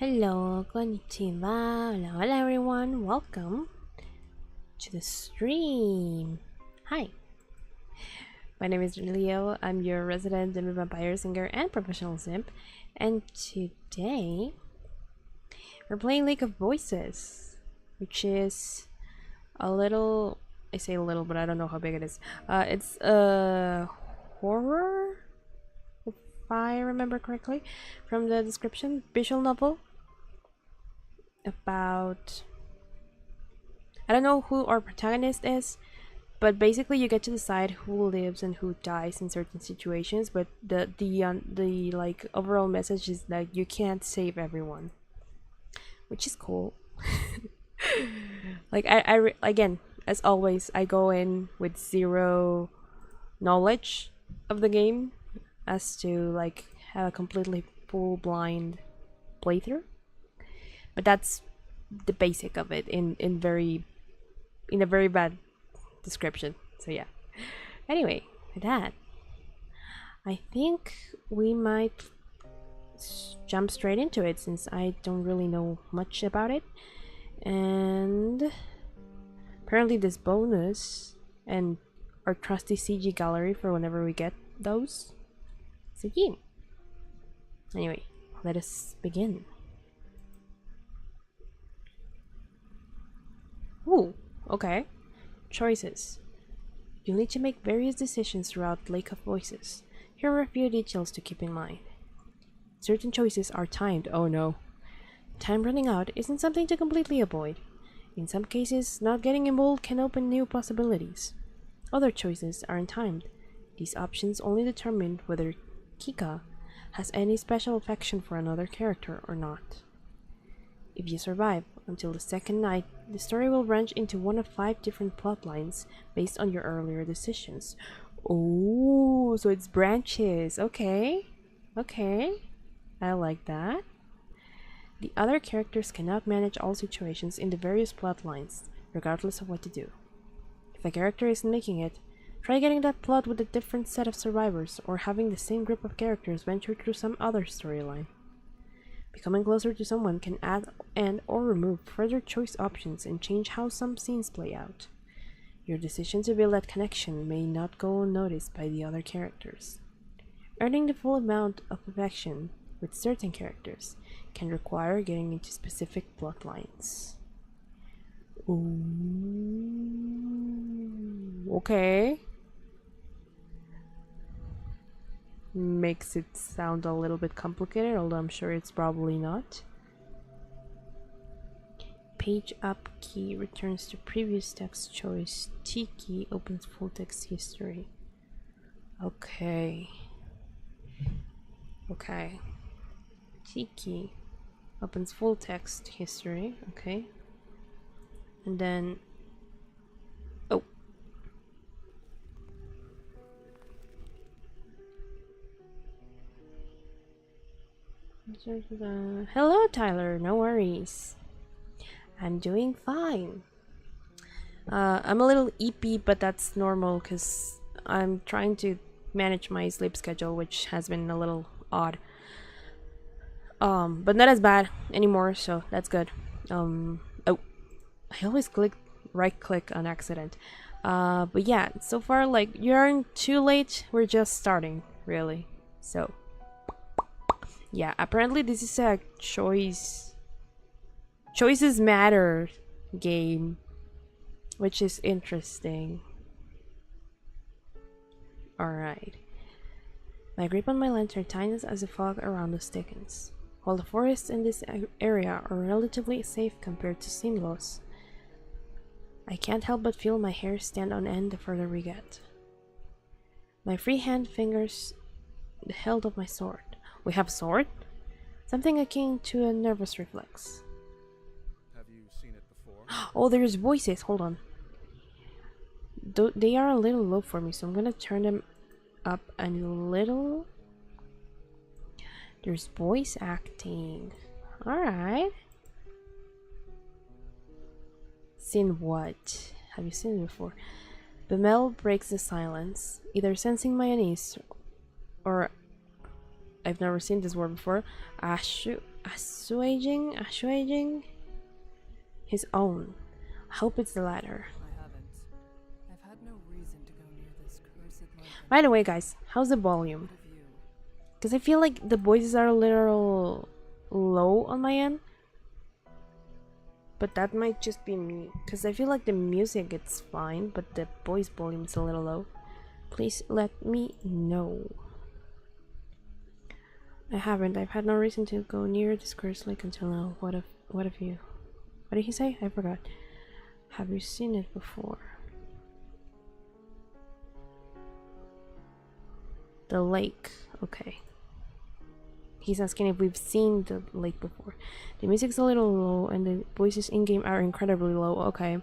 Hello, konnichiwa, hello everyone, welcome to the stream. Hi, my name is Leo, I'm your resident Demon Vampire singer and professional simp, and today we're playing Lake of Voices, which is a little, I say a little, but I don't know how big it is. It's a horror, if I remember correctly, from the description, visual novel about, I don't know who our protagonist is, but basically you get to decide who lives and who dies in certain situations, but the like overall message is that you can't save everyone, which is cool. Like again, as always, I go in with zero knowledge of the game as to like have a completely full blind playthrough. But that's the basic of it in a very bad description. So yeah. Anyway, with that, I think we might jump straight into it since I don't really know much about it. And apparently this bonus and our trusty CG gallery for whenever we get those. So yeah. Anyway, let us begin. Ooh, okay. Choices. You'll need to make various decisions throughout Lake of Voices. Here are a few details to keep in mind. Certain choices are timed. Oh no. Time running out isn't something to completely avoid. In some cases, not getting involved can open new possibilities. Other choices aren't timed. These options only determine whether Kika has any special affection for another character or not. If you survive until the second night, the story will branch into one of 5 different plot lines based on your earlier decisions. Oh, so it's branches. Okay. Okay. I like that. The other characters cannot manage all situations in the various plot lines, regardless of what to do. If a character isn't making it, try getting that plot with a different set of survivors or having the same group of characters venture through some other storyline. Becoming closer to someone can add and or remove further choice options and change how some scenes play out. Your decision to build that connection may not go unnoticed by the other characters. Earning the full amount of affection with certain characters can require getting into specific plot lines. Ooh, okay. Makes it sound a little bit complicated, although I'm sure it's probably not. page up key returns to previous text choice. T key opens full text history. Okay. Okay. T key opens full text history. Okay. And then. Oh. Hello, Tyler. No worries. I'm doing fine. I'm a little eepy, but that's normal because I'm trying to manage my sleep schedule, which has been a little odd. But not as bad anymore, so that's good. Oh, I always right click on accident. But yeah, so far, like, you aren't too late. We're just starting, really. So, yeah, apparently this is a choices matter game, which is interesting. Alright. My grip on my lantern tightens as the fog around us thickens. While the forests in this area are relatively safe compared to Sinlos, I can't help but feel my hair stand on end the further we get. My free hand fingers the hilt of my sword. We have a sword? Something akin to a nervous reflex. Have you seen it before? Oh, there's voices. Hold on. They are a little low for me, so I'm gonna turn them up a little. There's voice acting. Alright. Seen what? Have you seen it before? Bemel breaks the silence, either sensing my unease or I've never seen this word before. Assuaging his own. I hope it's the latter. I haven't. I've had no reason to go near this cursed lake. By the way, guys, how's the volume? Because I feel like the voices are a little low on my end. But that might just be me. Because I feel like the music it's fine, but the voice volume is a little low. Please let me know. I haven't. I've had no reason to go near this cursed lake until now. What if you? What did he say? I forgot. Have you seen it before? The lake. Okay. He's asking if we've seen the lake before. The music's a little low and the voices in-game are incredibly low. Okay.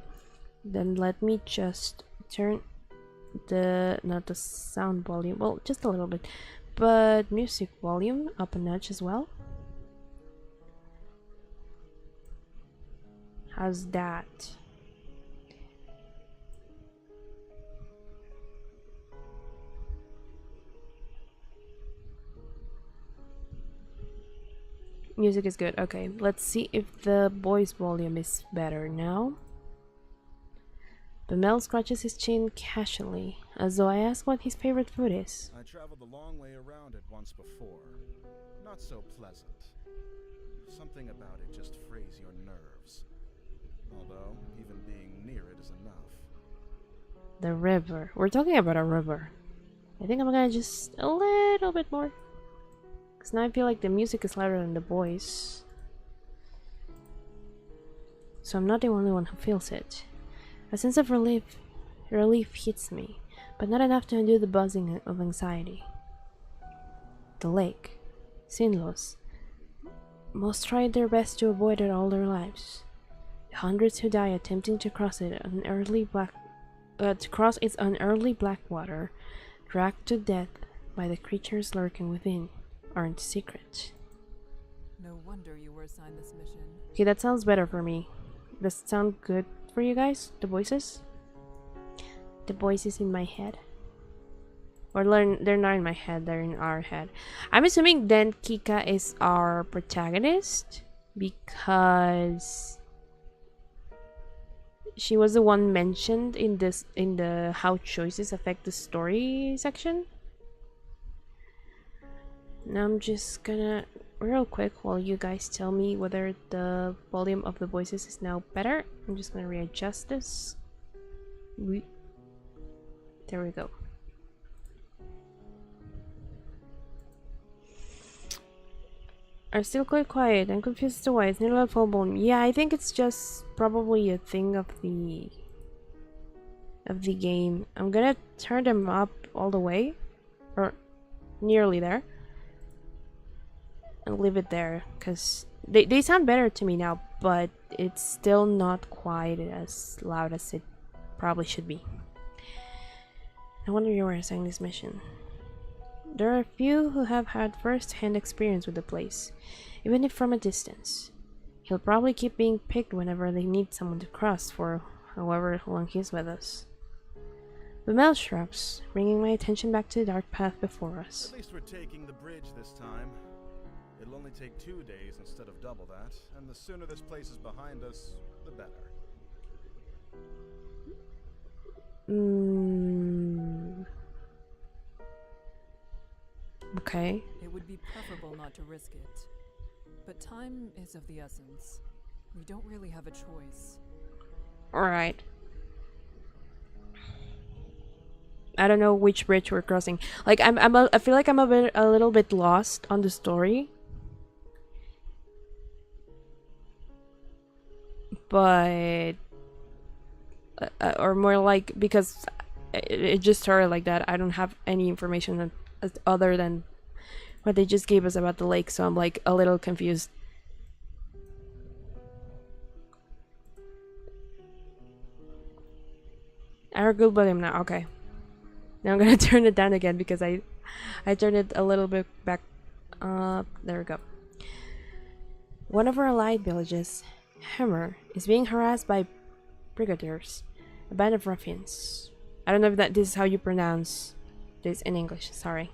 Then let me just turn not the sound volume. Well, just a little bit. But music volume up a notch as well. How's that? Music is good. Okay, let's see if the voice volume is better now. Bemel scratches his chin casually, as though I ask what his favorite food is. I traveled a long way around it once before. Not so pleasant. Something about it just frays your nerves. Although, even being near it is enough. The river. We're talking about a river. I think I'm gonna just a little bit more. Because now I feel like the music is louder than the voice. So I'm not the only one who feels it. A sense of relief hits me, but not enough to undo the buzzing of anxiety. The lake. Sinlos. Most tried their best to avoid it all their lives. The hundreds who die attempting to cross its unearthly black water, dragged to death by the creatures lurking within, aren't secret. No wonder you were assigned this mission. Okay, that sounds better for me. Does it sound good for you guys? The voices? The voices in my head? Or they're not in my head, they're in our head. I'm assuming then Kika is our protagonist because she was the one mentioned in the how choices affect the story section. Now I'm just gonna real quick while you guys tell me whether the volume of the voices is now better. I'm just gonna readjust this. There we go. are still quite quiet. I'm confused as to why it's nearly a full blown. Yeah, I think it's just probably a thing of the game. I'm gonna turn them up all the way, or nearly there, and leave it there because they sound better to me now, but it's still not quite as loud as it probably should be. I wonder you were assigned this mission. There are a few who have had first-hand experience with the place, even if from a distance. He'll probably keep being picked whenever they need someone to cross for however long he's with us. The Mel shrugs, bringing my attention back to the dark path before us. At least we're taking the bridge this time. It'll only take 2 days instead of double that, and the sooner this place is behind us, the better. Okay. It would be preferable not to risk it. But time is of the essence. We don't really have a choice. Alright. I don't know which bridge we're crossing. Like I feel like I'm a little bit lost on the story. But or more like because it just started like that. I don't have any information other than what they just gave us about the lake, so I'm like a little confused. I heard good volume now. Okay. Now I'm gonna turn it down again because I turned it a little bit back. There we go. One of our allied villages, Hammer, is being harassed by brigadiers, a band of ruffians. I don't know if this is how you pronounce this in English. Sorry.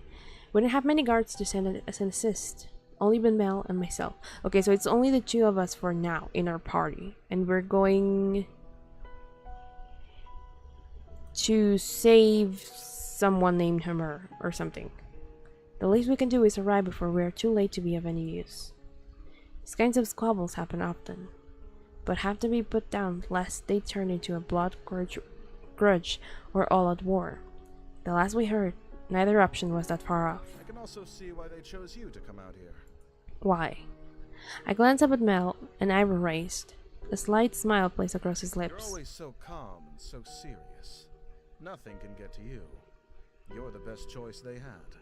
We don't have many guards to send as an assist. Only Ben Mel and myself. Okay, so it's only the two of us for now in our party, and we're going to save someone named Hammer or something. The least we can do is arrive before we are too late to be of any use. These kinds of squabbles happen often, but have to be put down lest they turn into a blood grudge or all-out war. The last we heard, neither option was that far off. I can also see why they chose you to come out here. Why? I glance up at Mel, an eyebrow raised. A slight smile plays across his You're lips. always so calm and so serious. Nothing can get to you. You're the best choice they had.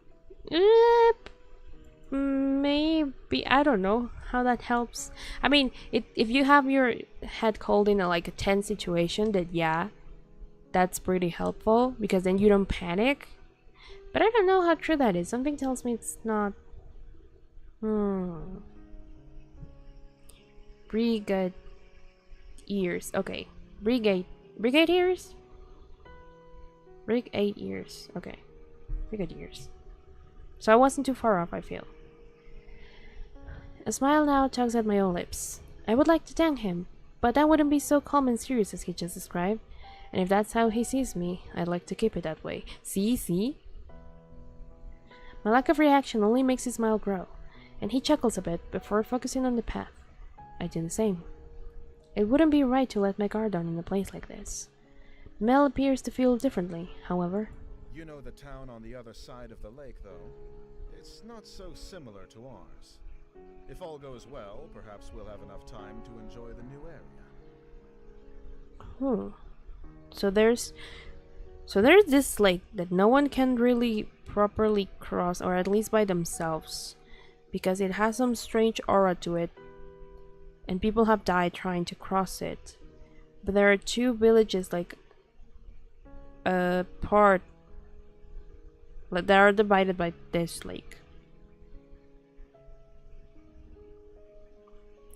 Maybe. I don't know how that helps. I mean, if you have your head cold in a tense situation, then yeah, that's pretty helpful because then you don't panic. But I don't know how true that is. Something tells me it's not. Brigadiers. Okay. Brigadiers? Brigadiers. Okay. Brigadiers. So I wasn't too far off, I feel. A smile now tugs at my own lips. I would like to thank him, but that wouldn't be so calm and serious as he just described. And if that's how he sees me, I'd like to keep it that way. See? My lack of reaction only makes his smile grow, and he chuckles a bit before focusing on the path. I do the same. It wouldn't be right to let my guard down in a place like this. Mel appears to feel differently, however. You know the town on the other side of the lake, though. It's not so similar to ours. If all goes well, perhaps we'll have enough time to enjoy the new area. So there's this lake that no one can really properly cross, or at least by themselves, because it has some strange aura to it, and people have died trying to cross it. But there are two villages apart that are divided by this lake.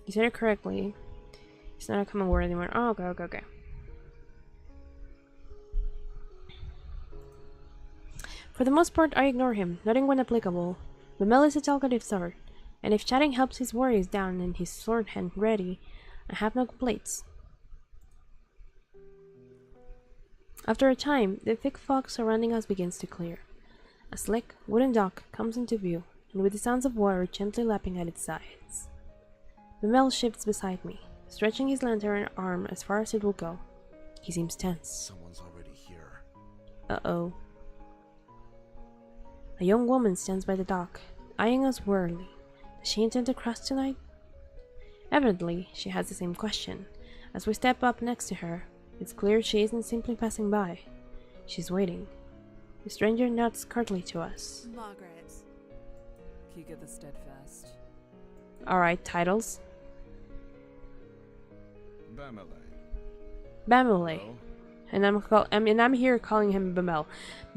You said it correctly. It's not a common word anymore. Oh, okay. For the most part, I ignore him, nothing when applicable. But Mel is a talkative sort, and if chatting helps his worries down and his sword hand ready, I have no complaints. After a time, the thick fog surrounding us begins to clear. A slick, wooden dock comes into view, and with the sounds of water gently lapping at its sides. The Mel shifts beside me, stretching his lantern arm as far as it will go. He seems tense. Someone's already here. Uh-oh. A young woman stands by the dock, eyeing us warily. Does she intend to cross tonight? Evidently, she has the same question. As we step up next to her, it's clear she isn't simply passing by. She's waiting. The stranger nods curtly to us. Margaret. Kika the Steadfast. Alright, titles. Bamile. Bamile. Hello? And I'm here calling him Bamel.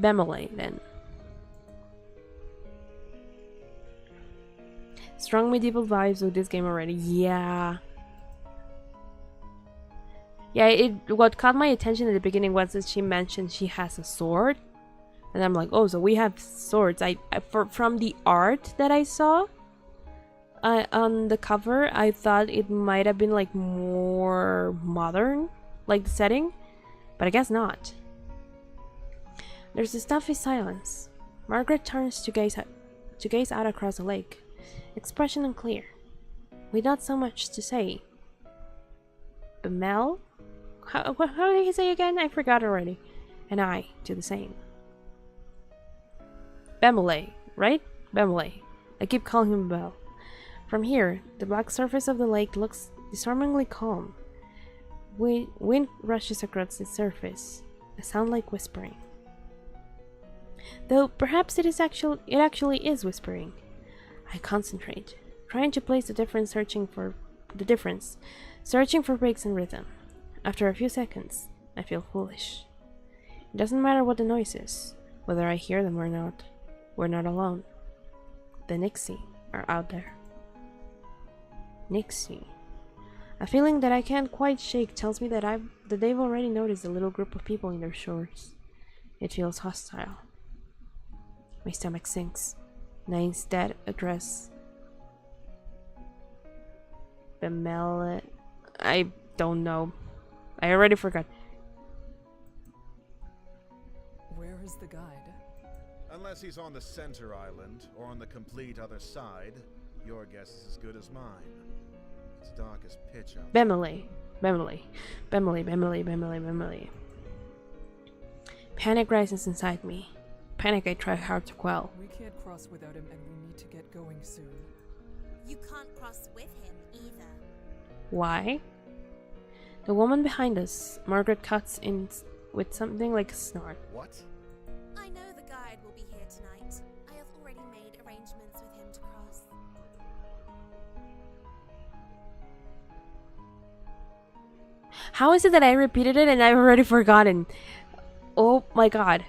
Bamile, then. Strong medieval vibes with this game already. Yeah. Yeah, what caught my attention at the beginning was that she mentioned she has a sword. And I'm like, oh, so we have swords. From the art that I saw on the cover, I thought it might have been like more modern, like the setting, but I guess not. There's a stuffy silence. Margaret turns to gaze out across the lake, expression unclear, with not so much to say. Bamel? How did he say again? I forgot already. And I do the same. Bamile, right? Bamile. I keep calling him Bell. From here, the black surface of the lake looks disarmingly calm. Wind rushes across the surface, a sound like whispering. Though perhaps it actually is whispering. I concentrate, trying to place the difference, searching for breaks in rhythm. After a few seconds, I feel foolish. It doesn't matter what the noise is, whether I hear them or not. We're not alone. The Nixie are out there. Nixie. A feeling that I can't quite shake tells me that they've already noticed a little group of people in their shores. It feels hostile. My stomach sinks, and I instead address Bamel. I don't know. I already forgot. Where is the guide? Unless he's on the center island, or on the complete other side, your guess is as good as mine. It's dark as pitch out. Bamile. Panic rises inside me. Panic I try hard to quell. We can't cross without him, and we need to get going soon. You can't cross with him either. Why? The woman behind us, Margaret, cuts in with something like a snort. What? I know the guide will be here tonight. I have already made arrangements with him to cross. How is it that I repeated it and I've already forgotten? Oh my god.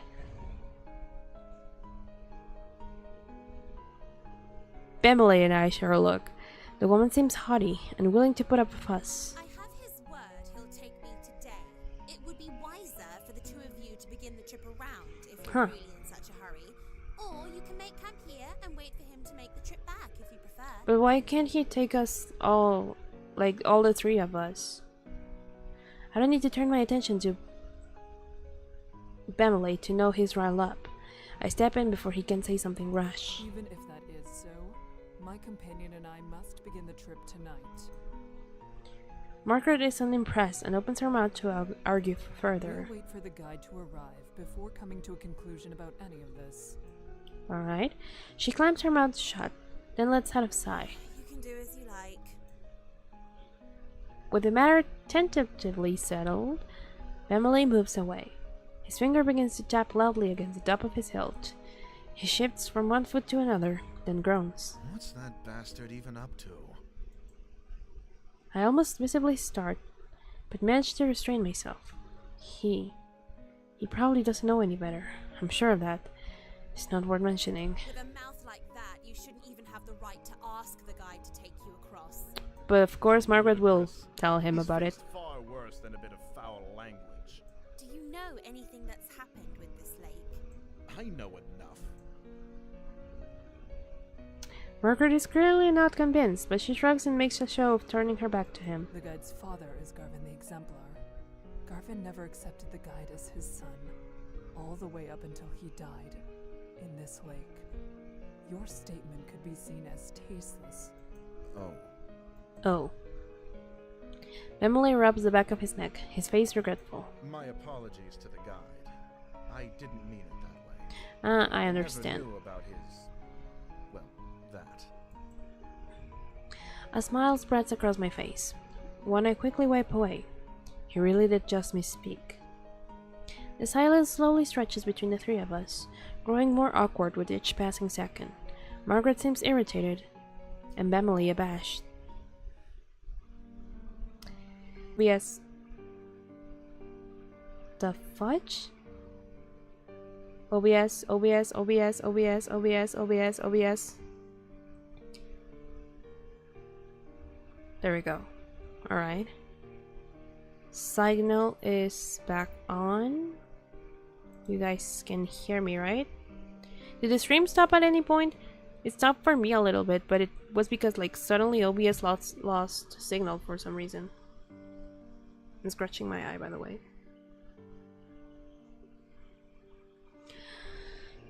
Bamile and I share a look. The woman seems haughty and willing to put up a fuss. I have his word he'll take me today. It would be wiser for the two of you to begin the trip around if you're really in such a hurry. Or you can make camp here and wait for him to make the trip back if you prefer. But why can't he take us all, like all the three of us? I don't need to turn my attention to Bamile to know he's riled up. I step in before he can say something rash. Even if that is so, my companion and I must begin the trip tonight. Margaret is unimpressed and opens her mouth to argue further. We'll wait for the guide to arrive before coming to a conclusion about any of this. Alright. She clamps her mouth shut, then lets out a sigh. You can do as you like. With the matter tentatively settled, Bamile moves away. His finger begins to tap loudly against the top of his hilt. He shifts from one foot to another, then groans. What's that bastard even up to? I almost visibly start, but manage to restrain myself. He probably doesn't know any better. I'm sure of that. It's not worth mentioning. With a mouth like that, you shouldn't even have the right to ask the guide to take you across. But of course Margaret will tell him He's about it. faced far worse than a bit of foul language. Do you know anything that's happened with this lake? I know enough. Margaret is clearly not convinced, but she shrugs and makes a show of turning her back to him. The guide's father is Garvin the Exemplar. Garvin never accepted the guide as his son, all the way up until he died in this lake. Your statement could be seen as tasteless. Oh. Bamile rubs the back of his neck, his face regretful. My apologies to the guide. I didn't mean it that way. I understand. Never knew about his... well, that. A smile spreads across my face. One I quickly wipe away. He really did just misspeak. The silence slowly stretches between the three of us, growing more awkward with each passing second. Margaret seems irritated, and Emily abashed. OBS. The fudge? OBS, OBS, OBS, OBS, OBS, OBS, OBS. There we go. Alright. Signal is back on. You guys can hear me, right? Did the stream stop at any point? It stopped for me a little bit, but it was because like suddenly OBS lost signal for some reason. I'm scratching my eye, by the way.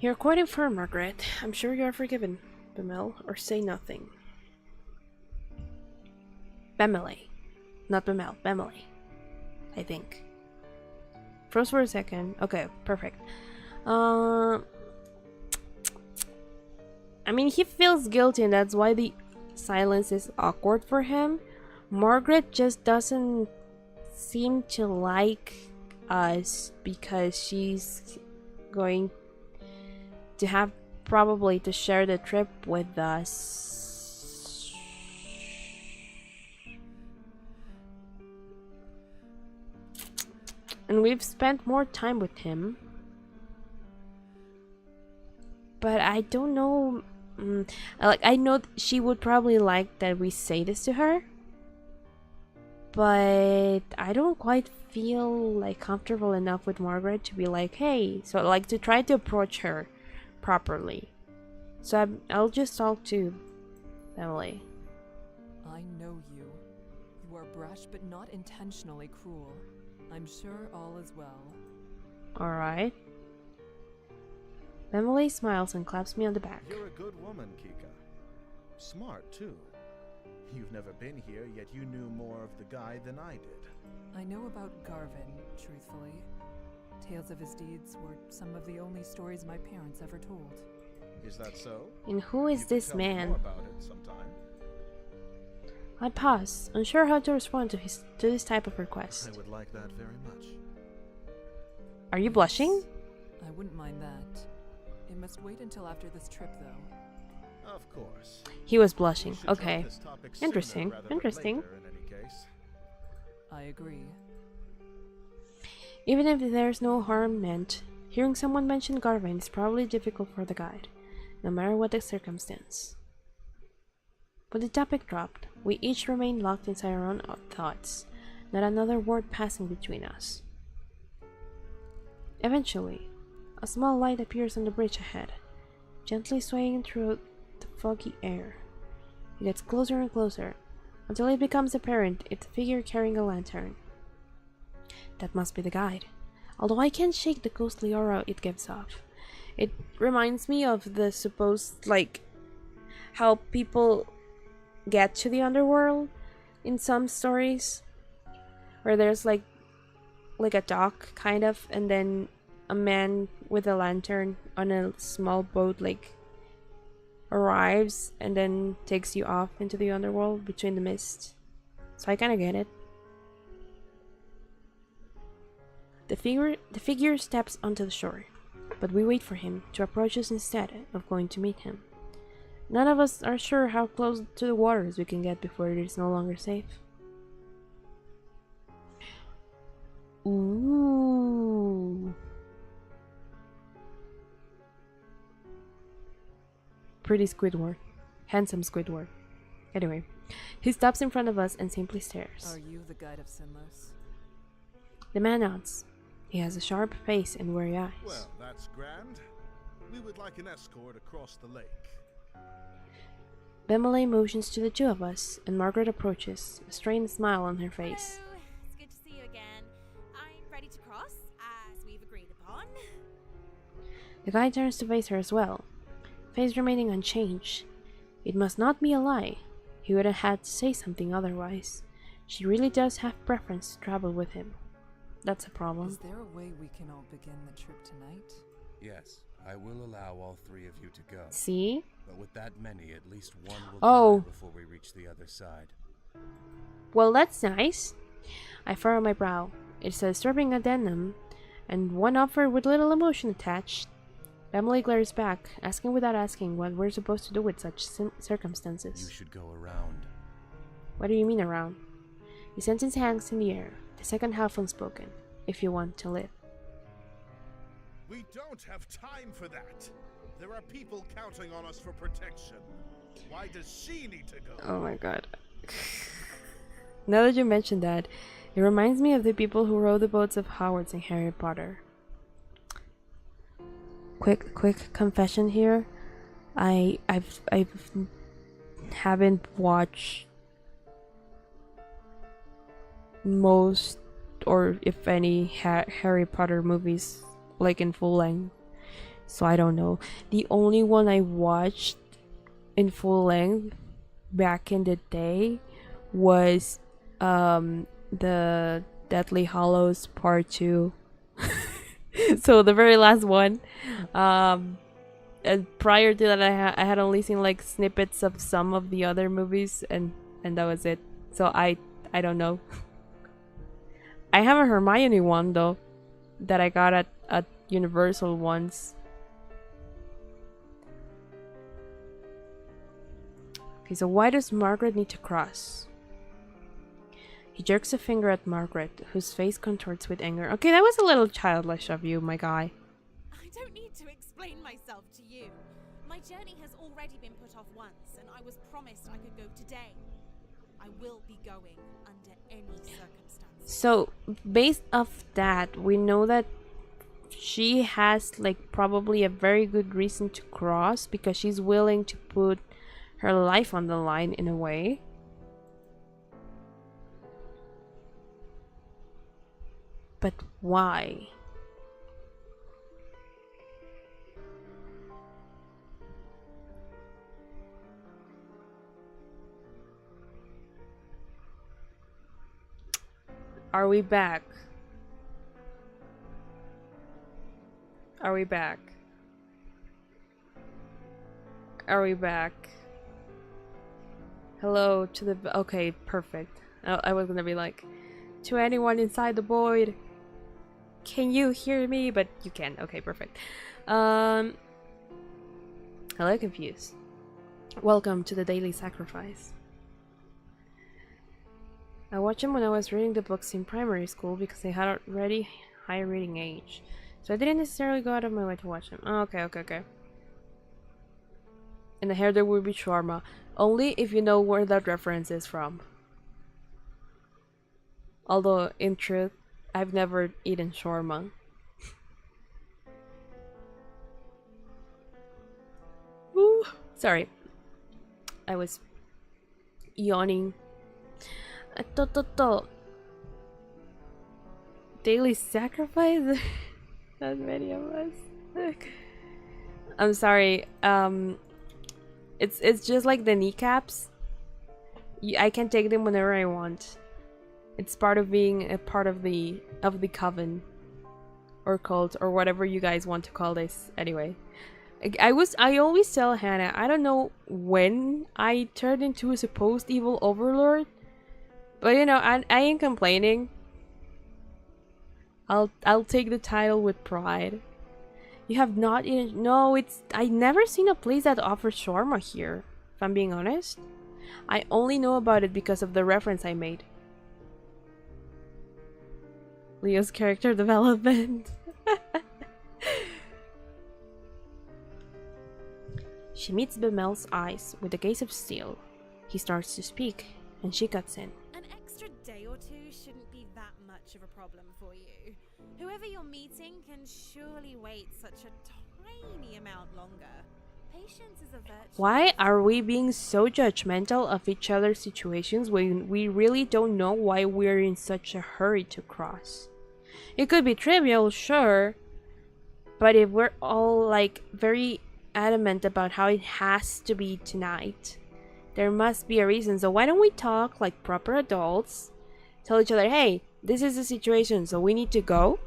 You're quite infirm, Margaret. I'm sure you are forgiven, Bemel, or say nothing. Bemele. Not Bemel, Bemele. I think. Froze for a second. Okay, perfect. I mean, he feels guilty and that's why the silence is awkward for him. Margaret just doesn't seem to like us because she's going to have probably to share the trip with us. And we've spent more time with him. But I don't know. Like, I know she would probably like that we say this to her. But I don't quite feel like comfortable enough with Margaret to be like, hey. So like to try to approach her properly. So I'll just talk to Emily. I know you. You are brash but not intentionally cruel. I'm sure all is well. Alright. Emily smiles and claps me on the back. You're a good woman, Kika. Smart, too. You've never been here, yet you knew more of the guy than I did. I know about Garvin, truthfully. Tales of his deeds were some of the only stories my parents ever told. Is that so? And who is You could this tell me man? more about it sometime. I pause, unsure how to respond to this type of request. I would like that very much. Are you blushing? I wouldn't mind that. It must wait until after this trip, though. Of course. He was blushing. We should drop Okay. this topic sooner Interesting. rather than Interesting. later, in any case. I agree. Even if there's no harm meant, hearing someone mention Garvin is probably difficult for the guide, no matter what the circumstance. When the topic dropped, we each remained locked inside our own thoughts, not another word passing between us. Eventually, a small light appears on the bridge ahead, gently swaying through the foggy air. It gets closer and closer, until it becomes apparent it's a figure carrying a lantern. That must be the guide, although I can't shake the ghostly aura it gives off. It reminds me of the supposed, like, how people get to the underworld in some stories, where there's like a dock kind of, and then a man with a lantern on a small boat like arrives and then takes you off into the underworld between the mist. So I kind of get it. The figure steps onto the shore, but we wait for him to approach us instead of going to meet him. None of us are sure how close to the waters we can get before it is no longer safe. Ooh. Pretty Squidward. Handsome Squidward. Anyway, he stops in front of us and simply stares. Are you the guide of Sinless? The man nods. He has a sharp face and weary eyes. Well, that's grand. We would like an escort across the lake. Bemele motions to the two of us, and Margaret approaches, a strained smile on her face. Hello. It's good to see you again. I'm ready to cross, as we've agreed upon. The guy turns to face her as well, face remaining unchanged. It must not be a lie. He would have had to say something otherwise. She really does have preference to travel with him. That's a problem. Is there a way we can all begin the trip tonight? Yes, I will allow all 3 of you to go. See? But with that many, at least one will Oh. die before we reach the other side. Well, that's nice. I furrow my brow. It's a disturbing addendum, and one offered with little emotion attached. Emily glares back, asking without asking what we're supposed to do with such circumstances. You should go around. What do you mean around? The sentence hangs in the air, the second half unspoken. If you want to live. We don't have time for that. There are people counting on us for protection. Why does she need to go? Oh my god. Now that you mentioned that, it reminds me of the people who row the boats of Hogwarts in Harry Potter. Quick confession here. I haven't watched most, or if any, Harry Potter movies like in full length, so I don't know. The only one I watched in full length back in the day was the Deathly Hallows Part 2. So the very last one. And prior to that, I had only seen like snippets of some of the other movies, and that was it. So I don't know. I have a Hermione one though, that I got at Universal once. Okay, so why does Margaret need to cross? He jerks a finger at Margaret, whose face contorts with anger. Okay, that was a little childish of you, my guy. I don't need to explain myself to you. My journey has already been put off once, and I was promised I could go today. I will be going under any circumstances. So, based off that, we know that she has like probably a very good reason to cross, because she's willing to put her life on the line in a way. But why? Are we back? Are we back? Are we back? Hello to the... Okay, perfect. I was gonna be like, to anyone inside the void, can you hear me? But you can. Okay, perfect. Hello, confused. Welcome to the Daily Sacrifice. I watched them when I was reading the books in primary school because they had already high reading age. So I didn't necessarily go out of my way to watch them. Oh, okay. And the hair there will be shawarma. Only if you know where that reference is from. Although, in truth, I've never eaten shawarma. Woo! Sorry. I was yawning. Daily sacrifice? Not many of us. I'm sorry. It's just like the kneecaps. I can take them whenever I want. It's part of being a part of the coven or cult or whatever you guys want to call this. Anyway, I always tell Hannah, I don't know when I turned into a supposed evil overlord, but you know, I ain't complaining. I'll take the title with pride. You have not eaten... No, I never seen a place that offers shawarma here, if I'm being honest. I only know about it because of the reference I made. Leo's character development. She meets Bemel's eyes with a gaze of steel. He starts to speak, and she cuts in. An extra day or two shouldn't be that much of a problem for you. Whoever you're meeting can surely wait such a tiny amount longer. Patience is a virtue. Why are we being so judgmental of each other's situations when we really don't know why we're in such a hurry to cross? It could be trivial, sure, but if we're all like very adamant about how it has to be tonight, there must be a reason. So why don't we talk like proper adults, tell each other, hey, this is the situation, so we need to go?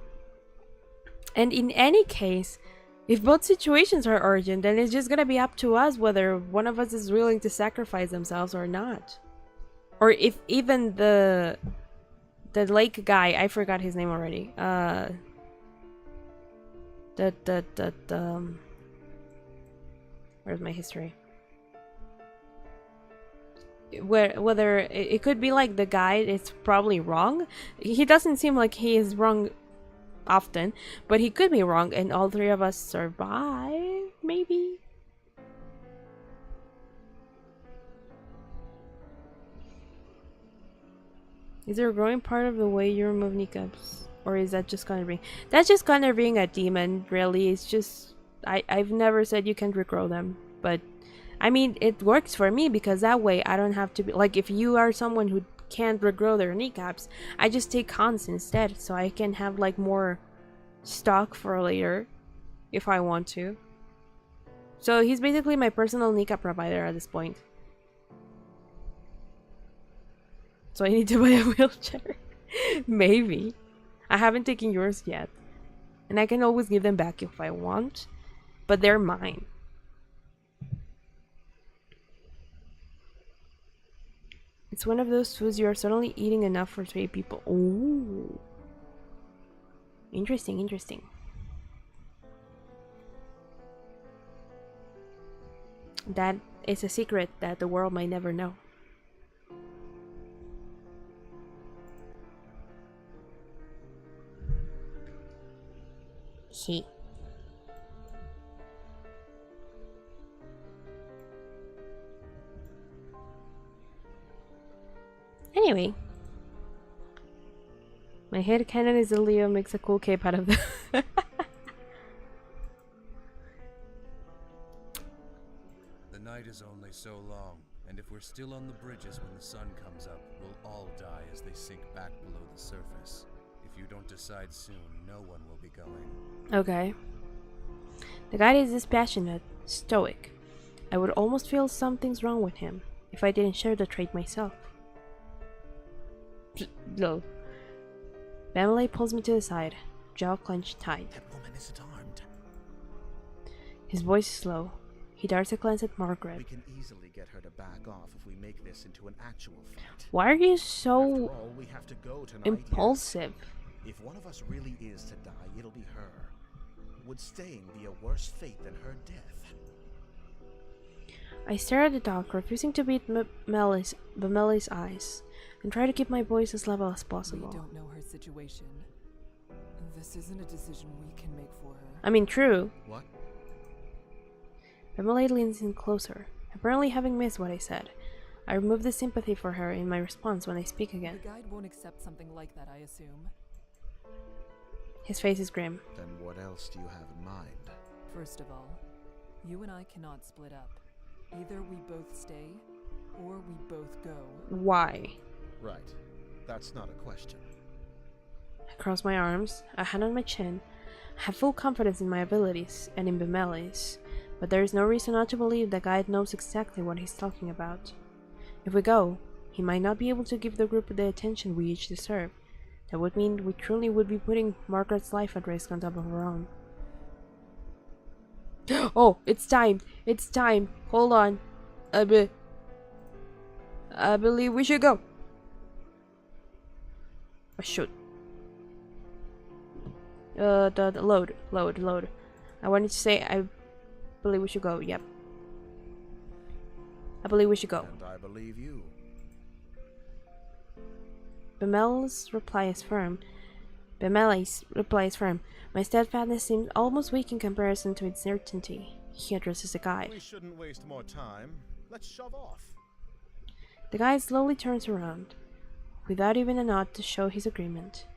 And in any case, If both situations are urgent, then it's just gonna be up to us whether one of us is willing to sacrifice themselves or not. Or if even the lake guy, I forgot his name already. Where's my history? Whether it could be like the guy is probably wrong. He doesn't seem like he is wrong often, but he could be wrong and all three of us survive, maybe? Is there a growing part of the way you remove kneecaps? Or is that just Connor being... That's just Connor being a demon, really. It's just... I've never said you can't regrow them, but... I mean, it works for me because that way I don't have to be... Like, if you are someone who can't regrow their kneecaps, I just take cons instead, so I can have, like, more stock for later, if I want to. So he's basically my personal kneecap provider at this point. So I need to buy a wheelchair. Maybe. I haven't taken yours yet. And I can always give them back if I want. But they're mine. It's one of those foods you are suddenly eating enough for 3 people. Ooh. Interesting, interesting. That is a secret that the world might never know. He. Anyway, my headcanon is that Leo makes a cool cape out of the The night is only so long, and if we're still on the bridges when the sun comes up, we'll all die as they sink back below the surface. If you don't decide soon, no one will be going. Okay. The guy is dispassionate, stoic. I would almost feel something's wrong with him if I didn't share the trait myself. No. Bamley pulls me to the side, jaw clenched tight. That woman isn't armed. His voice is slow. He darts a glance at Margaret. We can easily get her to back off if we make this into an actual fight. Why are you After so all, we have to go tonight, impulsive? yes. If one of us really is to die, it'll be her. Would staying be a worse fate than her death? I stare at the dog, refusing to beat Bameli's eyes, and try to keep my voice as level as possible. We don't know her situation. This isn't a decision we can make for her. I mean, true. What? Bameli leans in closer, apparently having missed what I said. I remove the sympathy for her in my response when I speak again. The guide won't accept something like that, I assume. His face is grim. Then what else do you have in mind? First of all, you and I cannot split up. Either we both stay, or we both go. Why? Right. That's not a question. I cross my arms, a hand on my chin. I have full confidence in my abilities, and in Bameli's, but there is no reason not to believe the guide knows exactly what he's talking about. If we go, he might not be able to give the group the attention we each deserve. That would mean we truly would be putting Margaret's life at risk on top of our own. Oh, it's time! It's time! Hold on. I believe we should go. I should. Load. I wanted to say I believe we should go. Yep. I believe we should go. And I believe you. Bameli's reply is firm. My steadfastness seems almost weak in comparison to its certainty. He addresses the guide. We shouldn't waste more time. Let's shove off. The guide slowly turns around, without even a nod to show his agreement.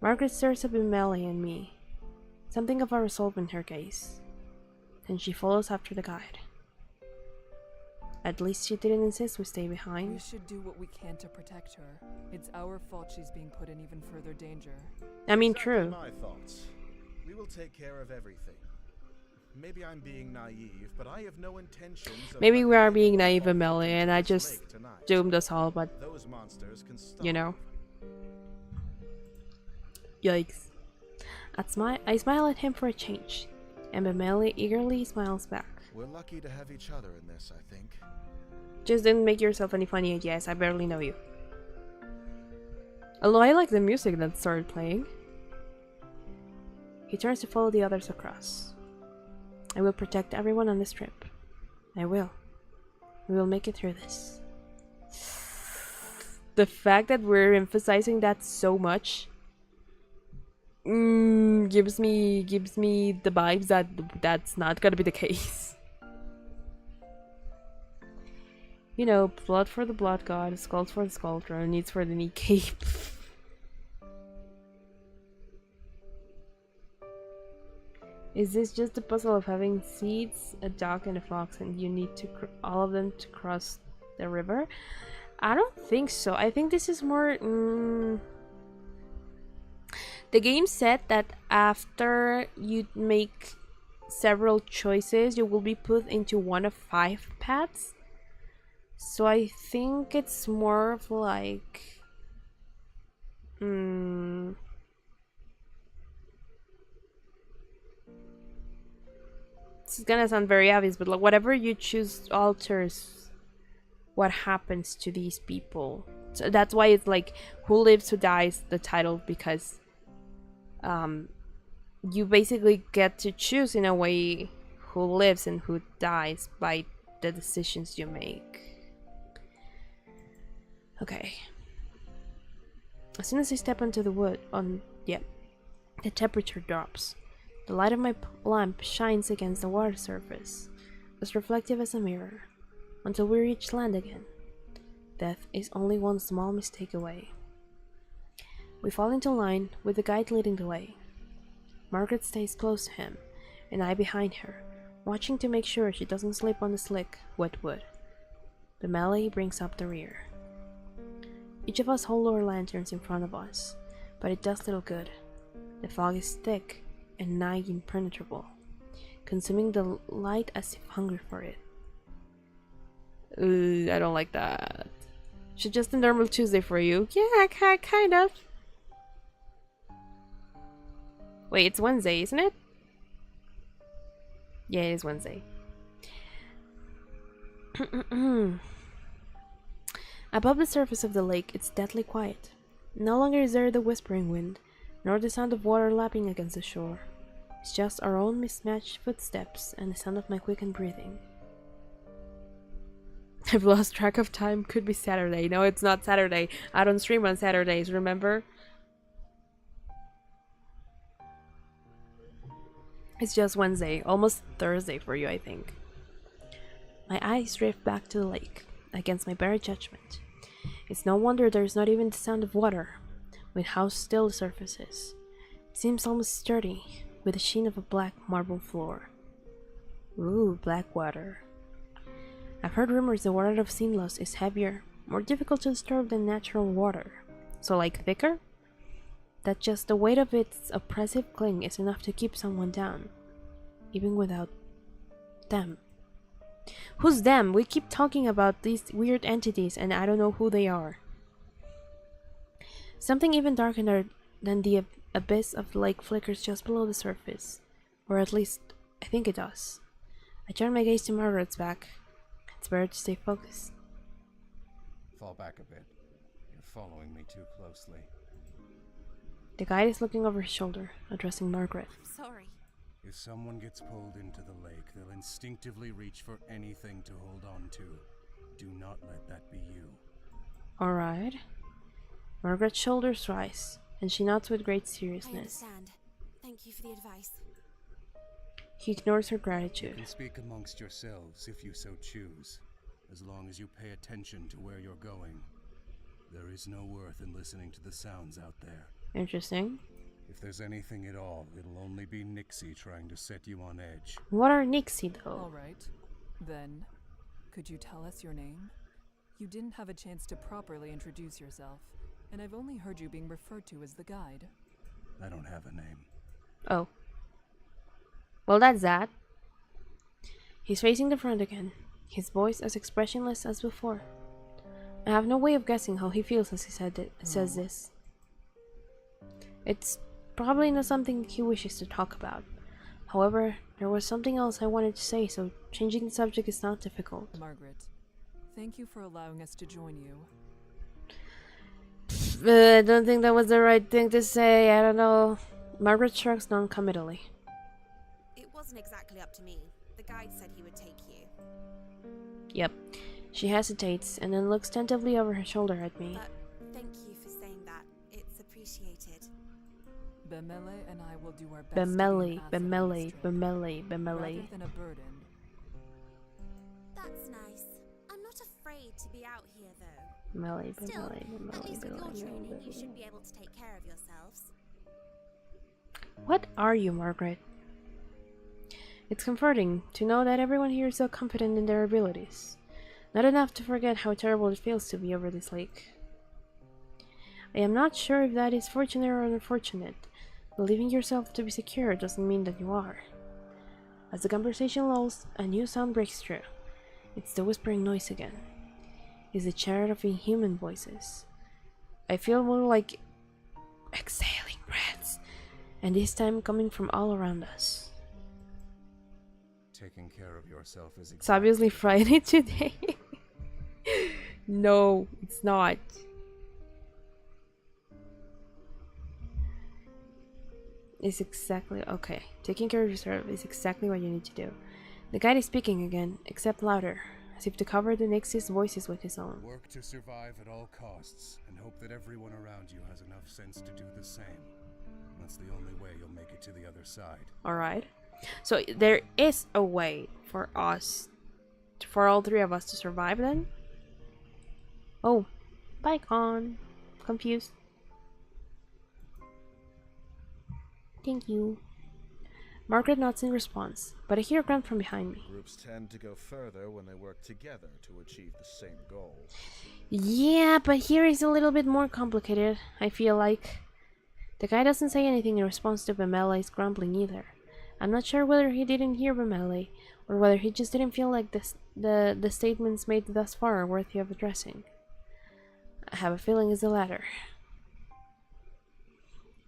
Margaret stares at Bameli and me, something of a resolve in her gaze. Then she follows after the guide. At least she didn't insist we stay We behind. should do what we can to protect her. It's our fault she's being put in even further danger. I mean, Exactly true. my thoughts. We will take care of everything. Maybe I'm being naive, but I have no intentions of Maybe we are letting being anyone naive, fall Bameli, and into I this just lake tonight. doomed us all, but Those monsters can stop. you know. Yikes. I smile at him for a change. And Bemele eagerly smiles back. We're lucky to have each other in this, I think. Just didn't make yourself any funny, yes, I barely know you. Although I like the music that started playing. He turns to follow the others across. I will protect everyone on this trip. I will. We will make it through this. The fact that we're emphasizing that so much gives me the vibes that that's not gonna be the case. You know, blood for the blood god, skulls for the skull throne, needs for the knee cape. Is this just the puzzle of having seeds, a dog, and a fox, and you need to all of them to cross the river? I don't think so. I think this is more. The game said that after you make several choices, you will be put into one of 5 paths. So I think it's more of like. This is gonna sound very obvious, but like whatever you choose alters what happens to these people. So that's why it's like who lives, who dies, the title, because you basically get to choose in a way who lives and who dies by the decisions you make. Okay. As soon as I step onto the wood, the temperature drops. The light of my lamp shines against the water surface, as reflective as a mirror, until we reach land again. Death is only one small mistake away. We fall into line, with the guide leading the way. Margaret stays close to him, and I behind her, watching to make sure she doesn't slip on the slick, wet wood. Bemele brings up the rear. Each of us hold our lanterns in front of us, but it does little good. The fog is thick and nigh impenetrable, consuming the light as if hungry for it. I don't like that. Should just a normal Tuesday for you. Yeah, kind of. Wait, it's Wednesday, isn't it? Yeah, it is Wednesday. Above the surface of the lake, it's deadly quiet. No longer is there the whispering wind, nor the sound of water lapping against the shore. It's just our own mismatched footsteps and the sound of my quickened breathing. I've lost track of time. Could be Saturday. No, it's not Saturday. I don't stream on Saturdays, remember? It's just Wednesday, almost Thursday for you, I think. My eyes drift back to the lake, against my better judgment. It's no wonder there's not even the sound of water, with how still the surface is. It seems almost sturdy, with the sheen of a black marble floor. Ooh, black water. I've heard rumors the water of Sinlos is heavier, more difficult to disturb than natural water. So like thicker? That just the weight of its oppressive cling is enough to keep someone down, even without them. Who's them? We keep talking about these weird entities and I don't know who they are. Something even darker than the abyss of the lake flickers just below the surface, or at least I think it does. I turn my gaze to Margaret's back. It's better to stay focused. Fall back a bit. You're following me too closely. The guide is looking over his shoulder, addressing Margaret. I'm sorry. If someone gets pulled into the lake, they'll instinctively reach for anything to hold on to. Do not let that be you. Alright. Margaret's shoulders rise, and she nods with great I seriousness. understand. Thank you for the advice. He ignores her You gratitude. can speak amongst yourselves if you so choose, as long as you pay attention to where you're going. There is no worth in listening to the sounds out there. Interesting. If there's anything at all, it'll only be Nixie trying to set you on edge. What are Nixie though? Alright. Then, could you tell us your name? You didn't have a chance to properly introduce yourself, and I've only heard you being referred to as the guide. I don't have a name. Oh. Well, that's that. He's facing the front again, his voice as expressionless as before. I have no way of guessing how he feels as he says this. It's probably not something he wishes to talk about. However, There was something else I wanted to say, so changing the subject is not difficult. Margaret, thank you for allowing us to join you. I don't think that was the right thing to say. I don't know. Margaret shrugs non-committally. It wasn't exactly up to me. The guide said he would take you. Yep. She hesitates and then looks tentatively over her shoulder at me. But thank you for saying that. It's appreciated. Bemele and I will do our best Bemele, to be an asset on this Bemele, trip, Bemele, rather Bemele. than a burden. That's nice. I'm not afraid to be out here, though. Bemele, Still, Bemele, at Bemele, least with your Bemele, training, you Bemele. should be able to take care of yourselves. What are you, Margaret? It's comforting to know that everyone here is so confident in their abilities. Not enough to forget how terrible it feels to be over this lake. I am not sure if that is fortunate or unfortunate. Believing yourself to be secure doesn't mean that you are. As the conversation lulls, a new sound breaks through. It's the whispering noise again. It's the chatter of inhuman voices. I feel more like exhaling breaths, and this time coming from all around us. Taking care of yourself is It's obviously Friday today. No, it's not. It's exactly okay. Taking care of yourself is exactly what you need to do. The guide is speaking again, except louder, as if to cover the Nix's voices with his own. Work to survive at all costs, and hope that everyone around you has enough sense to do the same. That's the only way you'll make it to the other side. Alright. So there is a way for us, for all three of us to survive then? Oh, bye con. Confused. Thank you. Margaret nods in response, but I hear a grunt from behind me. Groups tend to go further when they work together to achieve the same goal. Yeah, but here is a little bit more complicated, I feel like. The guy doesn't say anything in response to Bemele's grumbling either. I'm not sure whether he didn't hear Bemele, or whether he just didn't feel like the statements made thus far are worthy of addressing. I have a feeling it's the latter.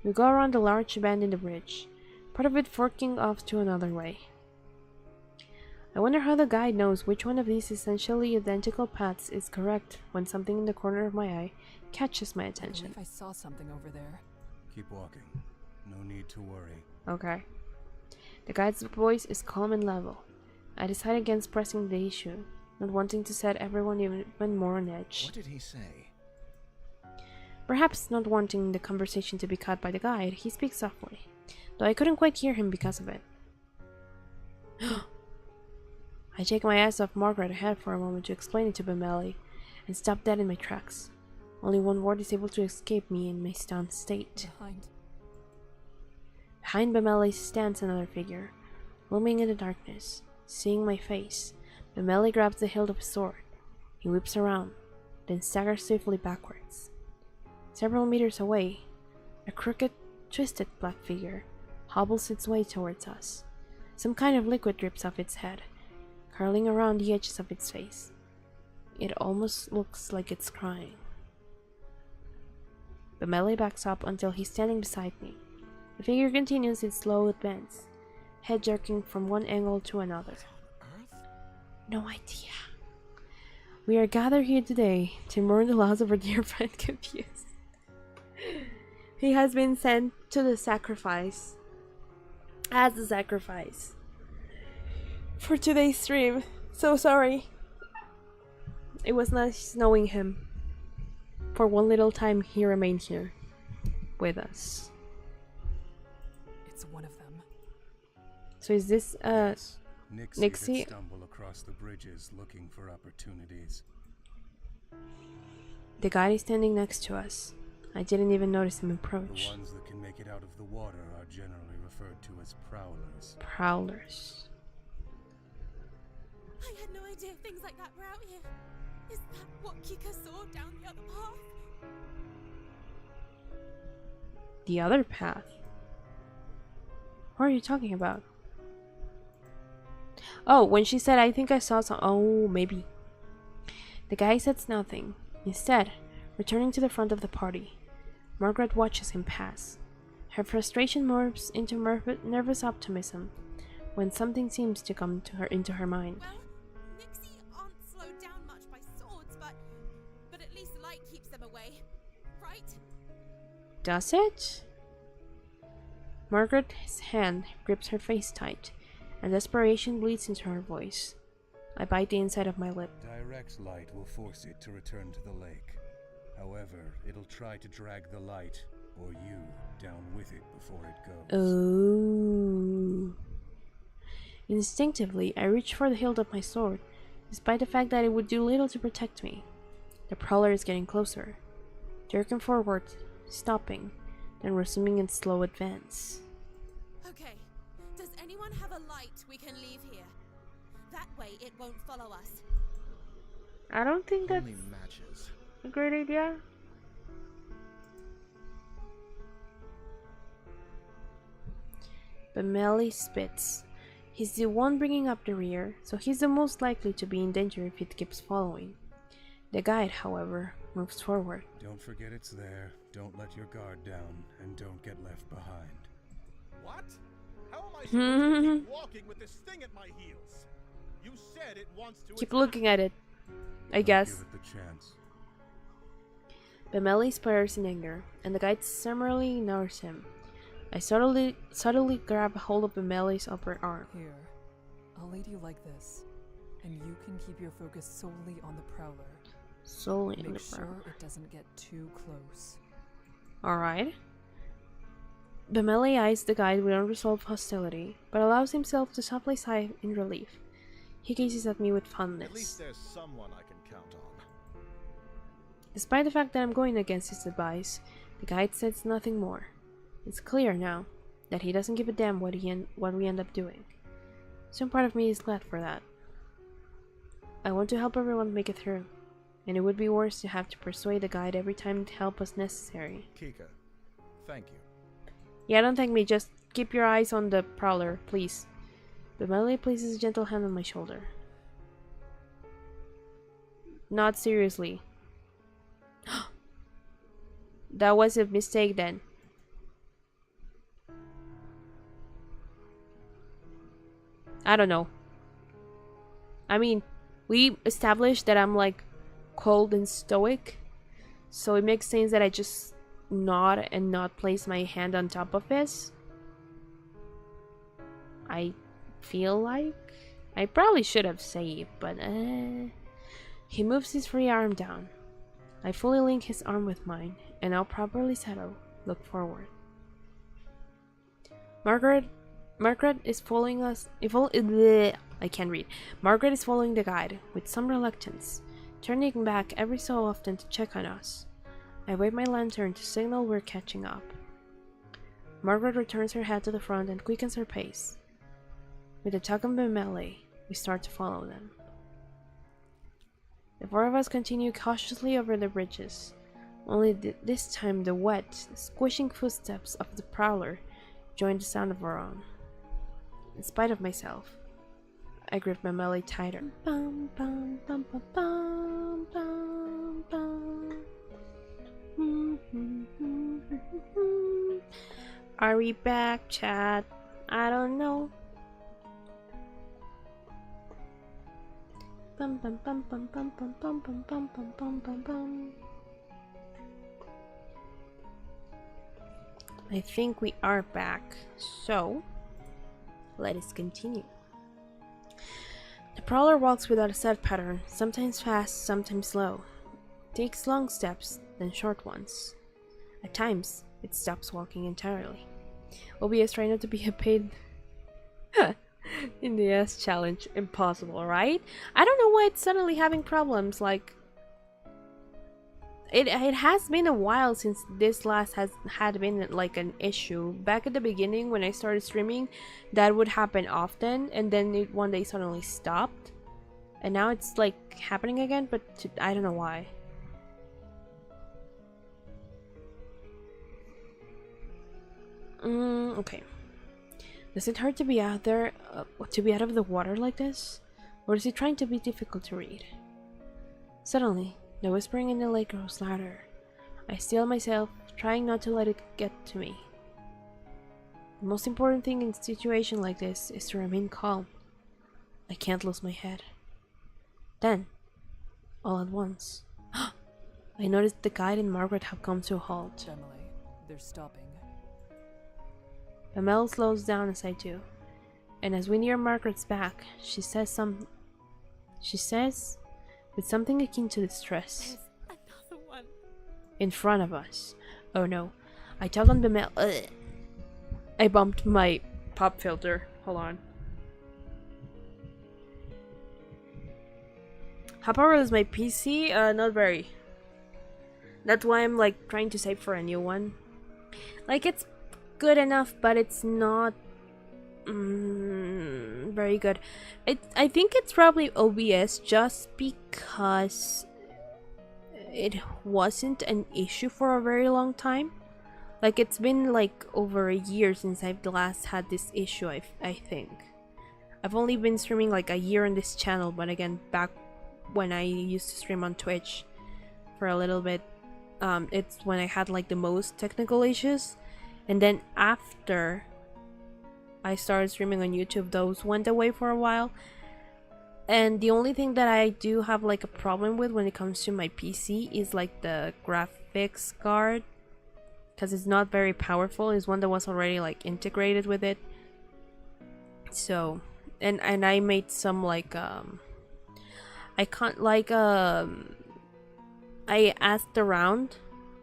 We go around a large bend in the bridge, part of it forking off to another way. I wonder how the guide knows which one of these essentially identical paths is correct when something in the corner of my eye catches my I attention. believe I saw something over there. Keep walking. No need to worry. Okay. The guide's voice is calm and level. I decide against pressing the issue, not wanting to set everyone even more on edge. What did he say? Perhaps not wanting the conversation to be cut by the guide, he speaks softly, though I couldn't quite hear him because of it. I take my eyes off Margaret ahead for a moment to explain it to Bemele, and stop dead in my tracks. Only one word is able to escape me in my stunned state. Behind Bemele stands another figure, looming in the darkness. Seeing my face, Bemele grabs the hilt of his sword. He whips around, then staggers swiftly backwards. Several meters away, a crooked, twisted black figure hobbles its way towards us. Some kind of liquid drips off its head, curling around the edges of its face. It almost looks like it's crying. Bemele backs up until he's standing beside me. The figure continues its slow advance, head jerking from one angle to another. Earth? No idea. We are gathered here today to mourn the loss of our dear friend Confused. He has been sent to the sacrifice. As the sacrifice. For today's stream. So sorry. It was nice knowing him. For one little time he remained here. With us. It's one of them. So is this Yes. Nixie? That stumble across the bridges looking for opportunities. The guy is standing next to us. I didn't even notice him The approach. ones that can make it out of the water are generally referred to as prowlers. Prowlers. I had no idea things like that were out here. Is that what Kika saw down the other path? The other path? What are you talking about? Oh, when she said, I think I saw some. Oh, maybe. The guy says nothing. Instead, returning to the front of the party, Margaret watches him pass. Her frustration morphs into nervous optimism, when something seems to come to her into her mind. Well, Nixie aren't slowed down much by swords, but at least light keeps them away, right? Does it? Margaret's hand grips her face tight, and desperation bleeds into her voice. I bite the inside of my lip. Direct light will force it to return to the lake. However, it'll try to drag the light, or you, down with it before it goes. Oh. Instinctively, I reach for the hilt of my sword, despite the fact that it would do little to protect me. The prowler is getting closer, jerking forward, stopping, then resuming its slow advance. Okay, does anyone have a light we can leave here? That way it won't follow us. I don't think that's Only matches. a great idea. But Melly spits. He's the one bringing up the rear, so he's the most likely to be in danger if it keeps following. The guide, however, moves forward. Don't forget it's there, don't let your guard down, and don't get left behind. What? How am I supposed to keep walking with this thing at my heels? You said it wants to Keep attack. looking at it, I guess. Give it the chance. Bemelli spurs in anger, and the guide summarily ignores him. I subtly grab a hold of Bemelli's upper arm. Here, I'll lead you like this, and you can keep your focus solely on the prowler. Solely in Make the sure front. it doesn't get too close. Alright. Bemelli eyes the guide with unresolved hostility, but allows himself to softly sigh in relief. He gazes at me with At least fondness. there's someone I can count on. Despite the fact that I'm going against his advice, the guide says nothing more. It's clear now that he doesn't give a damn what we end up doing. Some part of me is glad for that. I want to help everyone make it through, and it would be worse to have to persuade the guide every time help was necessary. Kika, thank you. Yeah, don't thank me, just keep your eyes on the prowler, please. Bemelli places a gentle hand on my shoulder. Not seriously. That was a mistake then. I don't know. I mean, we established that I'm like cold and stoic, so it makes sense that I just nod and not place my hand on top of his. I feel like I probably should have saved, but he moves his free arm down. I fully link his arm with mine, and I'll properly settle, look forward. Margaret is following us. I can't read. Margaret is following the guide with some reluctance, turning back every so often to check on us. I wave my lantern to signal we're catching up. Margaret returns her head to the front and quickens her pace. With a tug of Bemelli, we start to follow them. The four of us continue cautiously over the bridges. Only this time the wet, squishing footsteps of the prowler join the sound of our own. In spite of myself, I grip Bemelli tighter. Bum, bum, bum, bum, bum, bum, bum. Are we back, chat? I don't know. Bum bum bum bum bum bum bum bum bum bum bum bum bum. I think we are back, so let us continue. The prowler walks without a set pattern, sometimes fast, sometimes slow. Takes long steps, then short ones. At times, it stops walking entirely. OBS try not to be a paid in the S challenge. Impossible, right? I don't know why it's suddenly having problems. Like, it has been a while since this last had been like an issue. Back at the beginning when I started streaming, that would happen often, and then it one day suddenly stopped, and now it's like happening again, but I don't know why. Okay. Does it hurt to be out there, to be out of the water like this? Or is it trying to be difficult to read? Suddenly, the whispering in the lake grows louder. I steel myself, trying not to let it get to me. The most important thing in a situation like this is to remain calm. I can't lose my head. Then, all at once, I noticed the guide and Margaret have come to a halt. Emily, they're stopping. Pamela slows down as I do, and as we near Margaret's back, she says with something akin to distress. There's another one. In front of us. Oh no. I tug on Pamela. I bumped my pop filter. Hold on. How powerful is my PC? Not very. That's why I'm like trying to save for a new one. Like it's good enough, but it's not very good. I think it's probably OBS just because it wasn't an issue for a very long time. Like it's been like over a year since I've last had this issue. I think I've only been streaming like a year on this channel, but again back when I used to stream on Twitch for a little bit, it's when I had like the most technical issues, and then after I started streaming on YouTube, those went away for a while. And the only thing that I do have like a problem with when it comes to my PC is like the graphics card, because it's not very powerful. It's one that was already like integrated with it. So, and I made some like I can't like I asked around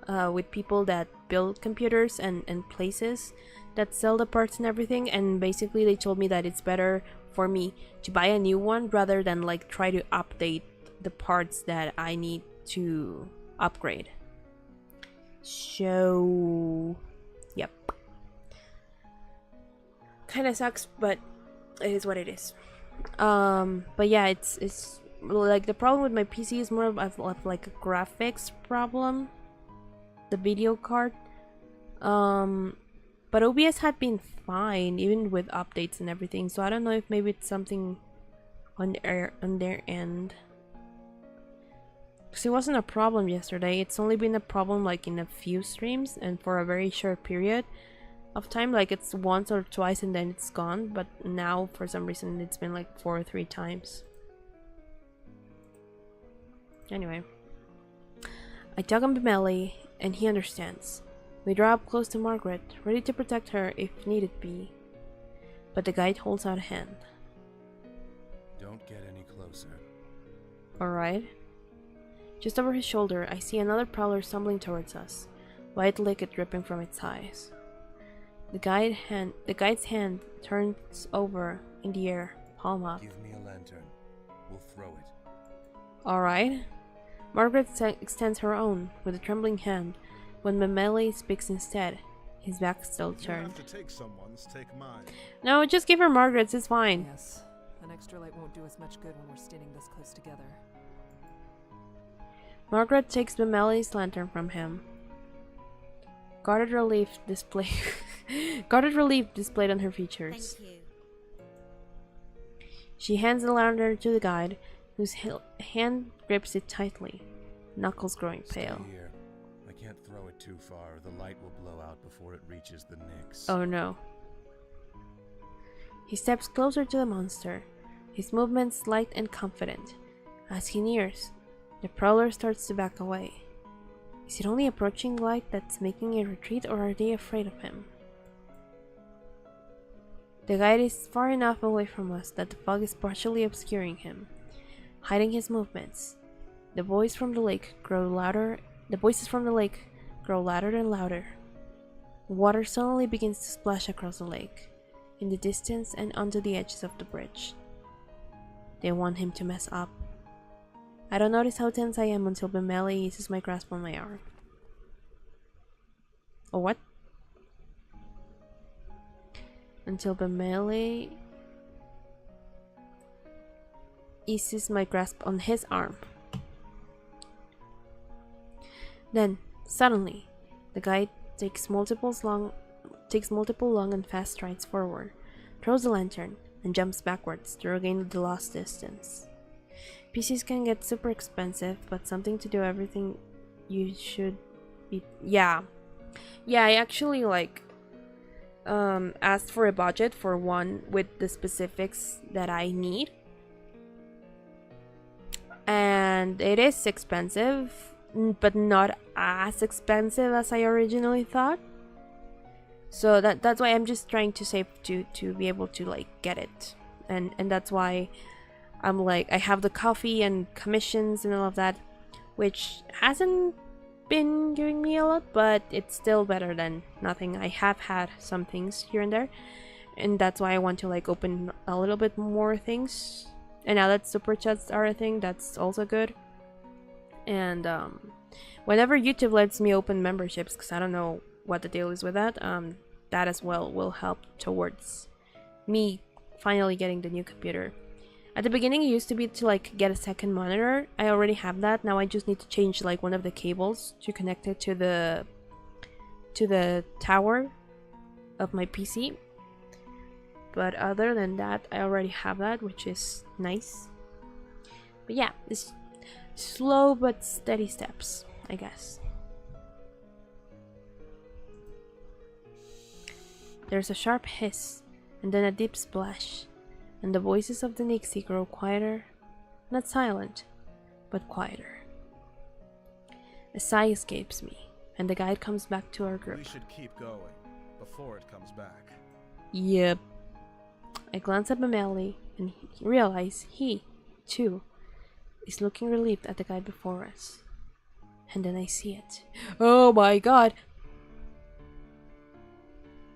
with people that build computers and places that sell the parts and everything, and basically they told me that it's better for me to buy a new one rather than like try to update the parts that I need to upgrade. So yep, kind of sucks, but it is what it is. But yeah, it's like the problem with my PC is more of like a graphics problem, the video card. But OBS had been fine even with updates and everything, so I don't know if maybe it's something on their end. Because it wasn't a problem yesterday. It's only been a problem like in a few streams and for a very short period of time. Like it's once or twice and then it's gone. But now for some reason it's been like 4 or 3 times. Anyway, I tug on Bimeli and he understands. We draw up close to Margaret, ready to protect her if needed be. But the guide holds out a hand. Don't get any closer. Alright. Just over his shoulder, I see another prowler stumbling towards us, white liquid dripping from its eyes. The guide's hand turns over in the air, palm up. Give me a lantern. We'll throw it. Alright. Margaret extends her own with a trembling hand. When Memele speaks instead, his back still turned. You have to take someone's, take mine. No, just give her Margaret's, it's fine. Yes, an extra light won't do us much good when we're standing this close together. Margaret takes Memele's lantern from him. Guarded relief displayed on her features. Thank you. She hands the lantern to the guide, whose hand grips it tightly, knuckles growing pale. Stay here. I can't throw it too far. The light will blow out before it reaches the Nyx. Oh no. He steps closer to the monster, his movements light and confident. As he nears, the prowler starts to back away. Is it only approaching light that's making it retreat, or are they afraid of him? The guide is far enough away from us that the fog is partially obscuring him, hiding his movements. The voices from the lake grow louder and louder. Water suddenly begins to splash across the lake, in the distance and onto the edges of the bridge. They want him to mess up. I don't notice how tense I am until Bimele eases my grasp on my arm. Oh, what? Until Bimele eases my grasp on his arm. Then, suddenly, the guide takes multiple long and fast strides forward, throws the lantern, and jumps backwards to regain the lost distance. PCs can get super expensive, but something to do everything you should be. Yeah, I actually like asked for a budget for one with the specifics that I need. And it is expensive, but not as expensive as I originally thought. So that's why I'm just trying to save to be able to like get it. And that's why I'm like, I have the coffee and commissions and all of that, which hasn't been giving me a lot, but it's still better than nothing. I have had some things here and there, and that's why I want to like open a little bit more things. And now that super chats are a thing, that's also good. And whenever YouTube lets me open memberships, because I don't know what the deal is with that, that as well will help towards me finally getting the new computer. At the beginning, it used to be to like get a second monitor. I already have that. Now I just need to change like one of the cables to connect it to the tower of my PC. But other than that, I already have that, which is nice. But yeah, it's slow but steady steps, I guess. There's a sharp hiss, and then a deep splash, and the voices of the Nixie grow quieter, not silent, but quieter. A sigh escapes me, and the guide comes back to our group. We should keep going before it comes back. Yep. I glance at Mameli and realize he, too, is looking relieved at the guide before us. And then I see it. Oh my god!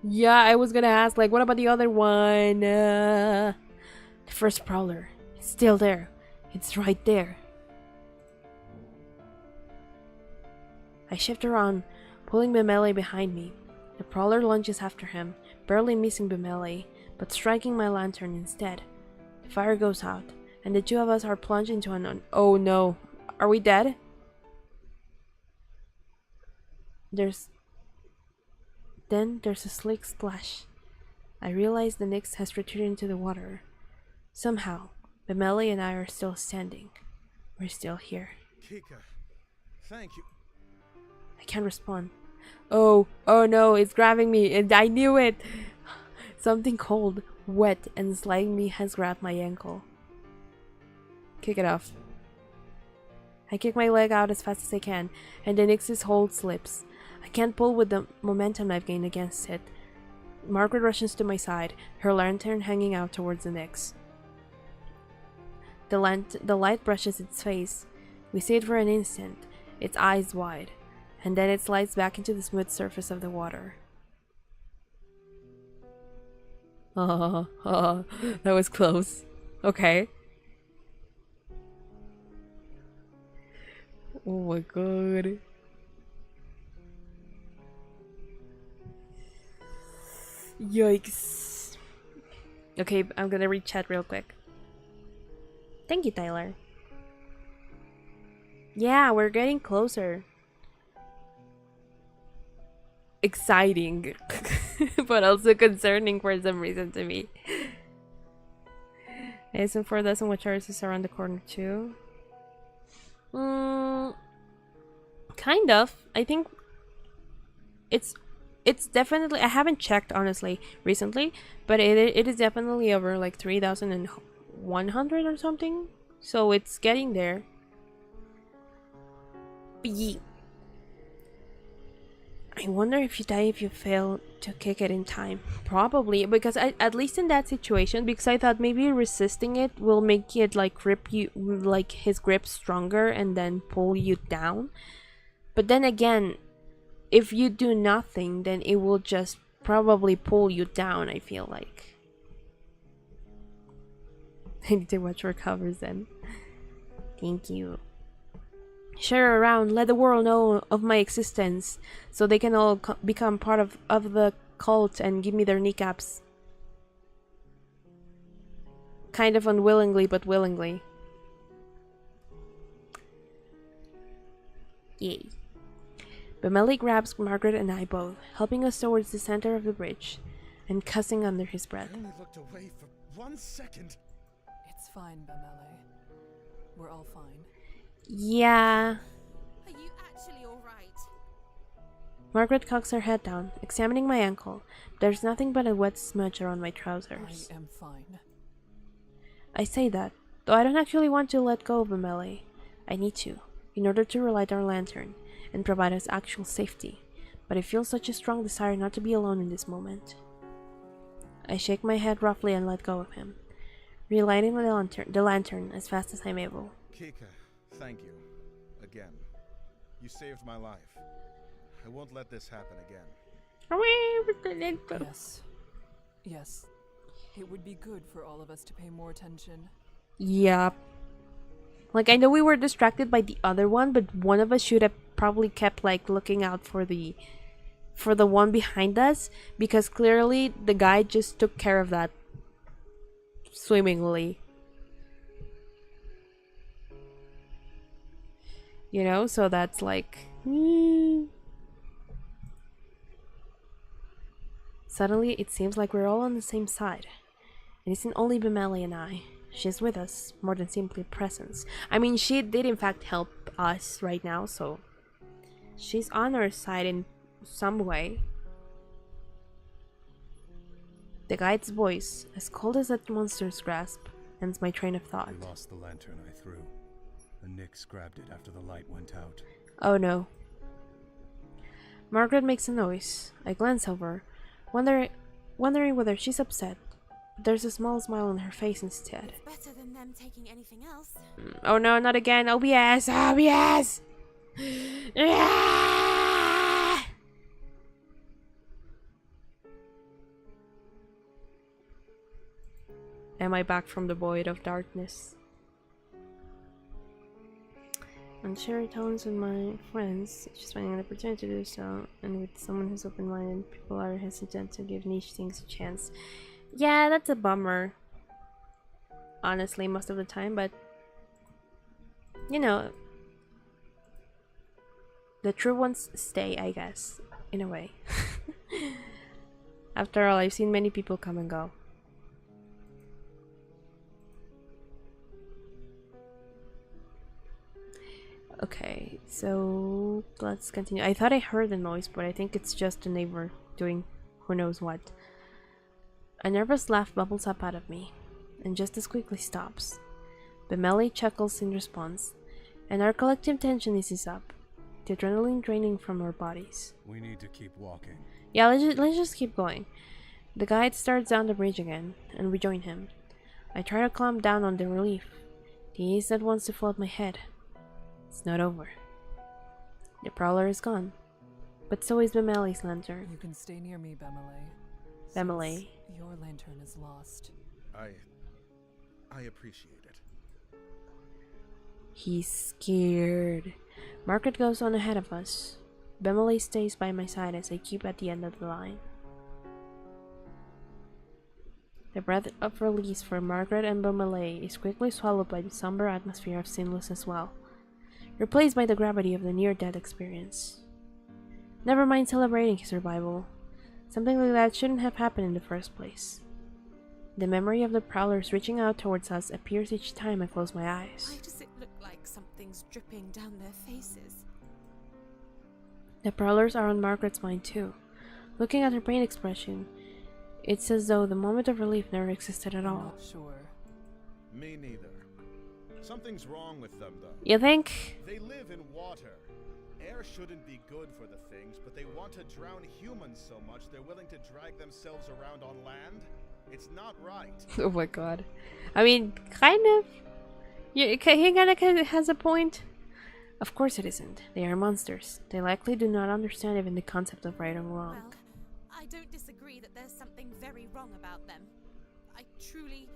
Yeah, I was gonna ask, like, what about the other one? The first prowler. It's still there. It's right there. I shift around, pulling Mameli behind me. The prowler lunges after him, barely missing Mameli, but striking my lantern instead. The fire goes out, and the two of us are plunged into an oh no. Are we dead? Then there's a slick splash. I realize the Nyx has retreated into the water. Somehow, Mameli and I are still standing. We're still here. Kika, thank you. I can't respond. Oh no, it's grabbing me, and I knew it! Something cold, wet, and slimy has grabbed my ankle. Kick it off. I kick my leg out as fast as I can, and the Nyx's hold slips. I can't pull with the momentum I've gained against it. Margaret rushes to my side, her lantern hanging out towards the Nyx. The light brushes its face. We see it for an instant, its eyes wide, and then it slides back into the smooth surface of the water. That was close. Okay. Oh my god. Yikes. Okay, I'm gonna read chat real quick. Thank you, Tyler. Yeah, we're getting closer. Exciting. But also concerning for some reason to me. Asm 4 doesn't watch ours is around the corner too. Kind of. I think it's definitely, I haven't checked honestly recently, but it is definitely over like 3,100 or something. So it's getting there. I wonder if you die if you fail to kick it in time. Probably, because at least in that situation, because I thought maybe resisting it will make it like grip you, like his grip stronger and then pull you down. But then again, if you do nothing, then it will just probably pull you down, I feel like. I need to watch for covers then. Thank you. Share around, let the world know of my existence, so they can all become part of the cult and give me their kneecaps. Kind of unwillingly, but willingly. Yay. Mameli grabs Margaret and I both, helping us towards the center of the bridge, and cussing under his breath. I only looked away for 1 second. It's fine, Mameli. We're all fine. Yeah. Are you actually alright? Margaret cocks her head down, examining my ankle. There's nothing but a wet smudge around my trousers. I am fine. I say that, though I don't actually want to let go of Bemele. I need to, in order to relight our lantern and provide us actual safety. But I feel such a strong desire not to be alone in this moment. I shake my head roughly and let go of him, relighting the lantern as fast as I'm able. Kika, thank you. Again. You saved my life. I won't let this happen again. Yes. Yes. It would be good for all of us to pay more attention. Yep. Like, I know we were distracted by the other one, but one of us should have probably kept, like, looking out for the one behind us, because clearly the guy just took care of that swimmingly. You know, so that's like... Suddenly, it seems like we're all on the same side. It isn't only Bemele and I. She's with us, more than simply presence. I mean, she did in fact help us right now, so... She's on our side in some way. The guide's voice, as cold as that monster's grasp, ends my train of thought. We lost the lantern I threw. The Nix grabbed it after the light went out. Oh no. Margaret makes a noise. I glance over, wondering whether she's upset. But there's a small smile on her face instead. Better than them taking anything else. Oh no, not again. OBS! OBS! Ah! Am I back from the void of darkness? On shared tones with my friends, just finding an opportunity to do so, and with someone who's open-minded, people are hesitant to give niche things a chance. Yeah, that's a bummer. Honestly, most of the time, but you know, the true ones stay, I guess, in a way. After all, I've seen many people come and go. Okay, so let's continue. I thought I heard a noise, but I think it's just a neighbor doing who knows what. A nervous laugh bubbles up out of me, and just as quickly stops. Bemele chuckles in response, and our collective tension eases up, the adrenaline draining from our bodies. We need to keep walking. Yeah, let's just keep going. The guide starts down the bridge again, and we join him. I try to clamp down on the relief, the ease that wants to flood my head. It's not over. The prowler is gone, but so is Bemele's lantern. You can stay near me, Bemele. Bemele. Since your lantern is lost. I appreciate it. He's scared. Margaret goes on ahead of us. Bemele stays by my side as I keep at the end of the line. The breath of release for Margaret and Bemele is quickly swallowed by the somber atmosphere of Sinless as well, replaced by the gravity of the near-death experience. Never mind celebrating his survival. Something like that shouldn't have happened in the first place. The memory of the prowlers reaching out towards us appears each time I close my eyes. Why does it look like something's dripping down their faces? The prowlers are on Margaret's mind too. Looking at her pain expression, it's as though the moment of relief never existed at I'm all. not sure. Me neither. Something's wrong with them, though. You think? They live in water. Air shouldn't be good for the things, but they want to drown humans so much they're willing to drag themselves around on land? It's not right. Oh my god. I mean, kind of. He kind of has a point. Of course it isn't. They are monsters. They likely do not understand even the concept of right or wrong. Well, I don't disagree that there's something very wrong about them. I truly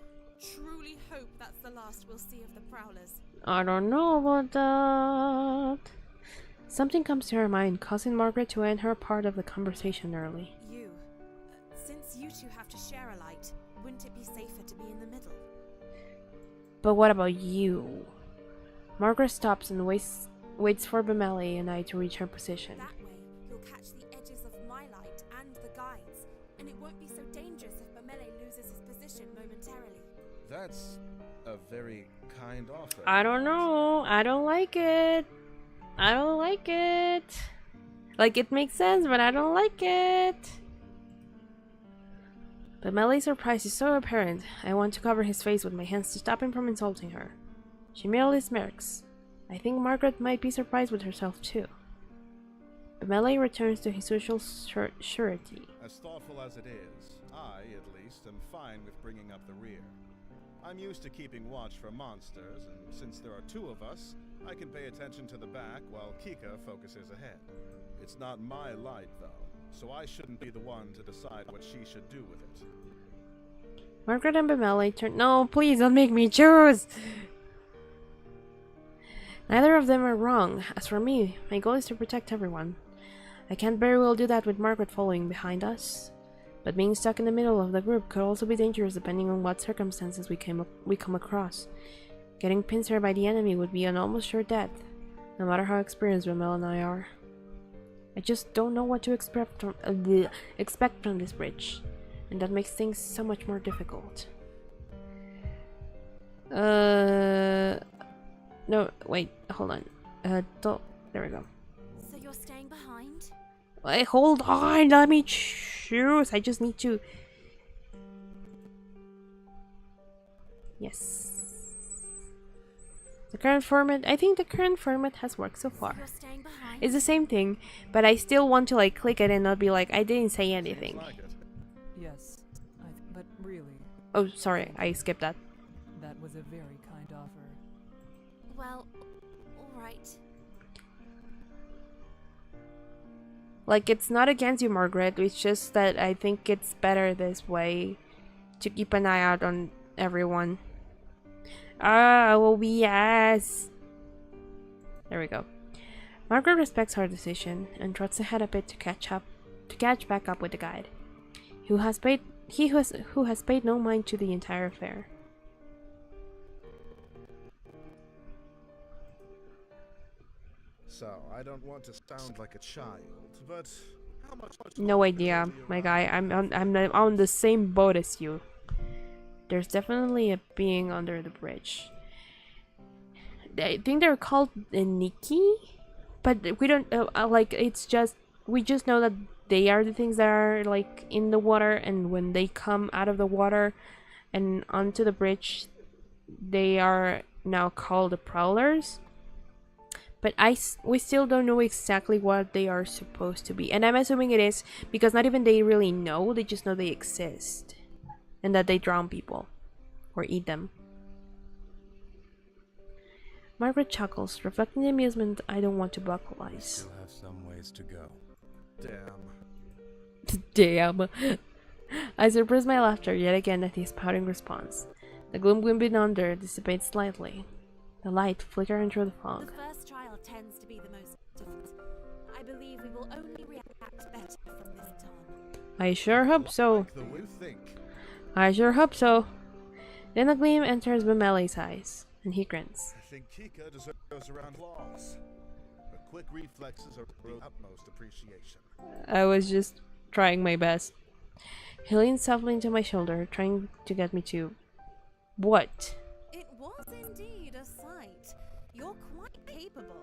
hope that's the last we'll see of the prowlers. I don't know about that. Something comes to her mind, causing Margaret to end her part of the conversation early. You. Since you two have to share a light, wouldn't it be safer to be in the middle? But what about you? Margaret stops and waits for Bemele and I to reach her position. That way, you'll catch the edges of my light and the guides, and it won't be so dangerous if Bemele loses his position momentarily. That's a very kind offer. I don't know. I don't like it. I don't like it. Like, it makes sense, but I don't like it. But Melly's surprise is so apparent, I want to cover his face with my hands to stop him from insulting her. She merely smirks. I think Margaret might be surprised with herself too. But Melly returns to his usual surety. As thoughtful as it is, I, at least, am fine with bringing up the rear. I'm used to keeping watch for monsters, and since there are two of us, I can pay attention to the back while Kika focuses ahead. It's not my light, though, so I shouldn't be the one to decide what she should do with it. Margaret and Bemele turn— No, please don't make me choose! Neither of them are wrong. As for me, my goal is to protect everyone. I can't very well do that with Margaret following behind us. But being stuck in the middle of the group could also be dangerous depending on what circumstances we come across. Getting pinned here by the enemy would be an almost sure death, no matter how experienced Bemele and I are. I just don't know what to expect from this bridge, and that makes things so much more difficult. No, wait, hold on. There we go. So you're staying behind? Wait, hold on, let me choose. I just need to... Yes. The current format, I think the current format has worked so far. So you're staying behind? It's the same thing, but I still want to like click it and not be like, I didn't say anything. Like it. Yes, but really, Oh, sorry, I skipped that. that was a very kind offer. Well, alright. Like, it's not against you, Margaret. It's just that I think it's better this way to keep an eye out on everyone. Oh, yes. There we go. Margaret respects her decision and trots ahead a bit to catch back up with the guide, who has paid no mind to the entire affair. So, I don't want to sound like a child, but how much No idea, my guy. I'm on the same boat as you. There's definitely a being under the bridge. I think they're called Nikki, but we don't like. It's just we just know that they are the things that are like in the water, and when they come out of the water and onto the bridge, they are now called the Prowlers. But we still don't know exactly what they are supposed to be, and I'm assuming it is because not even they really know. They just know they exist. And that they drown people or eat them. Margaret chuckles, reflecting the amusement I don't want to vocalize. Still have some ways to go. Damn. Damn. I suppress my laughter yet again at his pouting response. The gloom under dissipates slightly. The light flickering through the fog. The first trial tends to be the most difficult. I believe we will only react better from this on. I sure hope so. Like the way you think. I sure hope so. Then a gleam enters Bemele's eyes, and he grins. I think Kika deserves around applause. Her quick reflexes are her utmost appreciation. I was just trying my best. He leans softly into my shoulder, trying to get me to... What? It was indeed a sight. You're quite capable.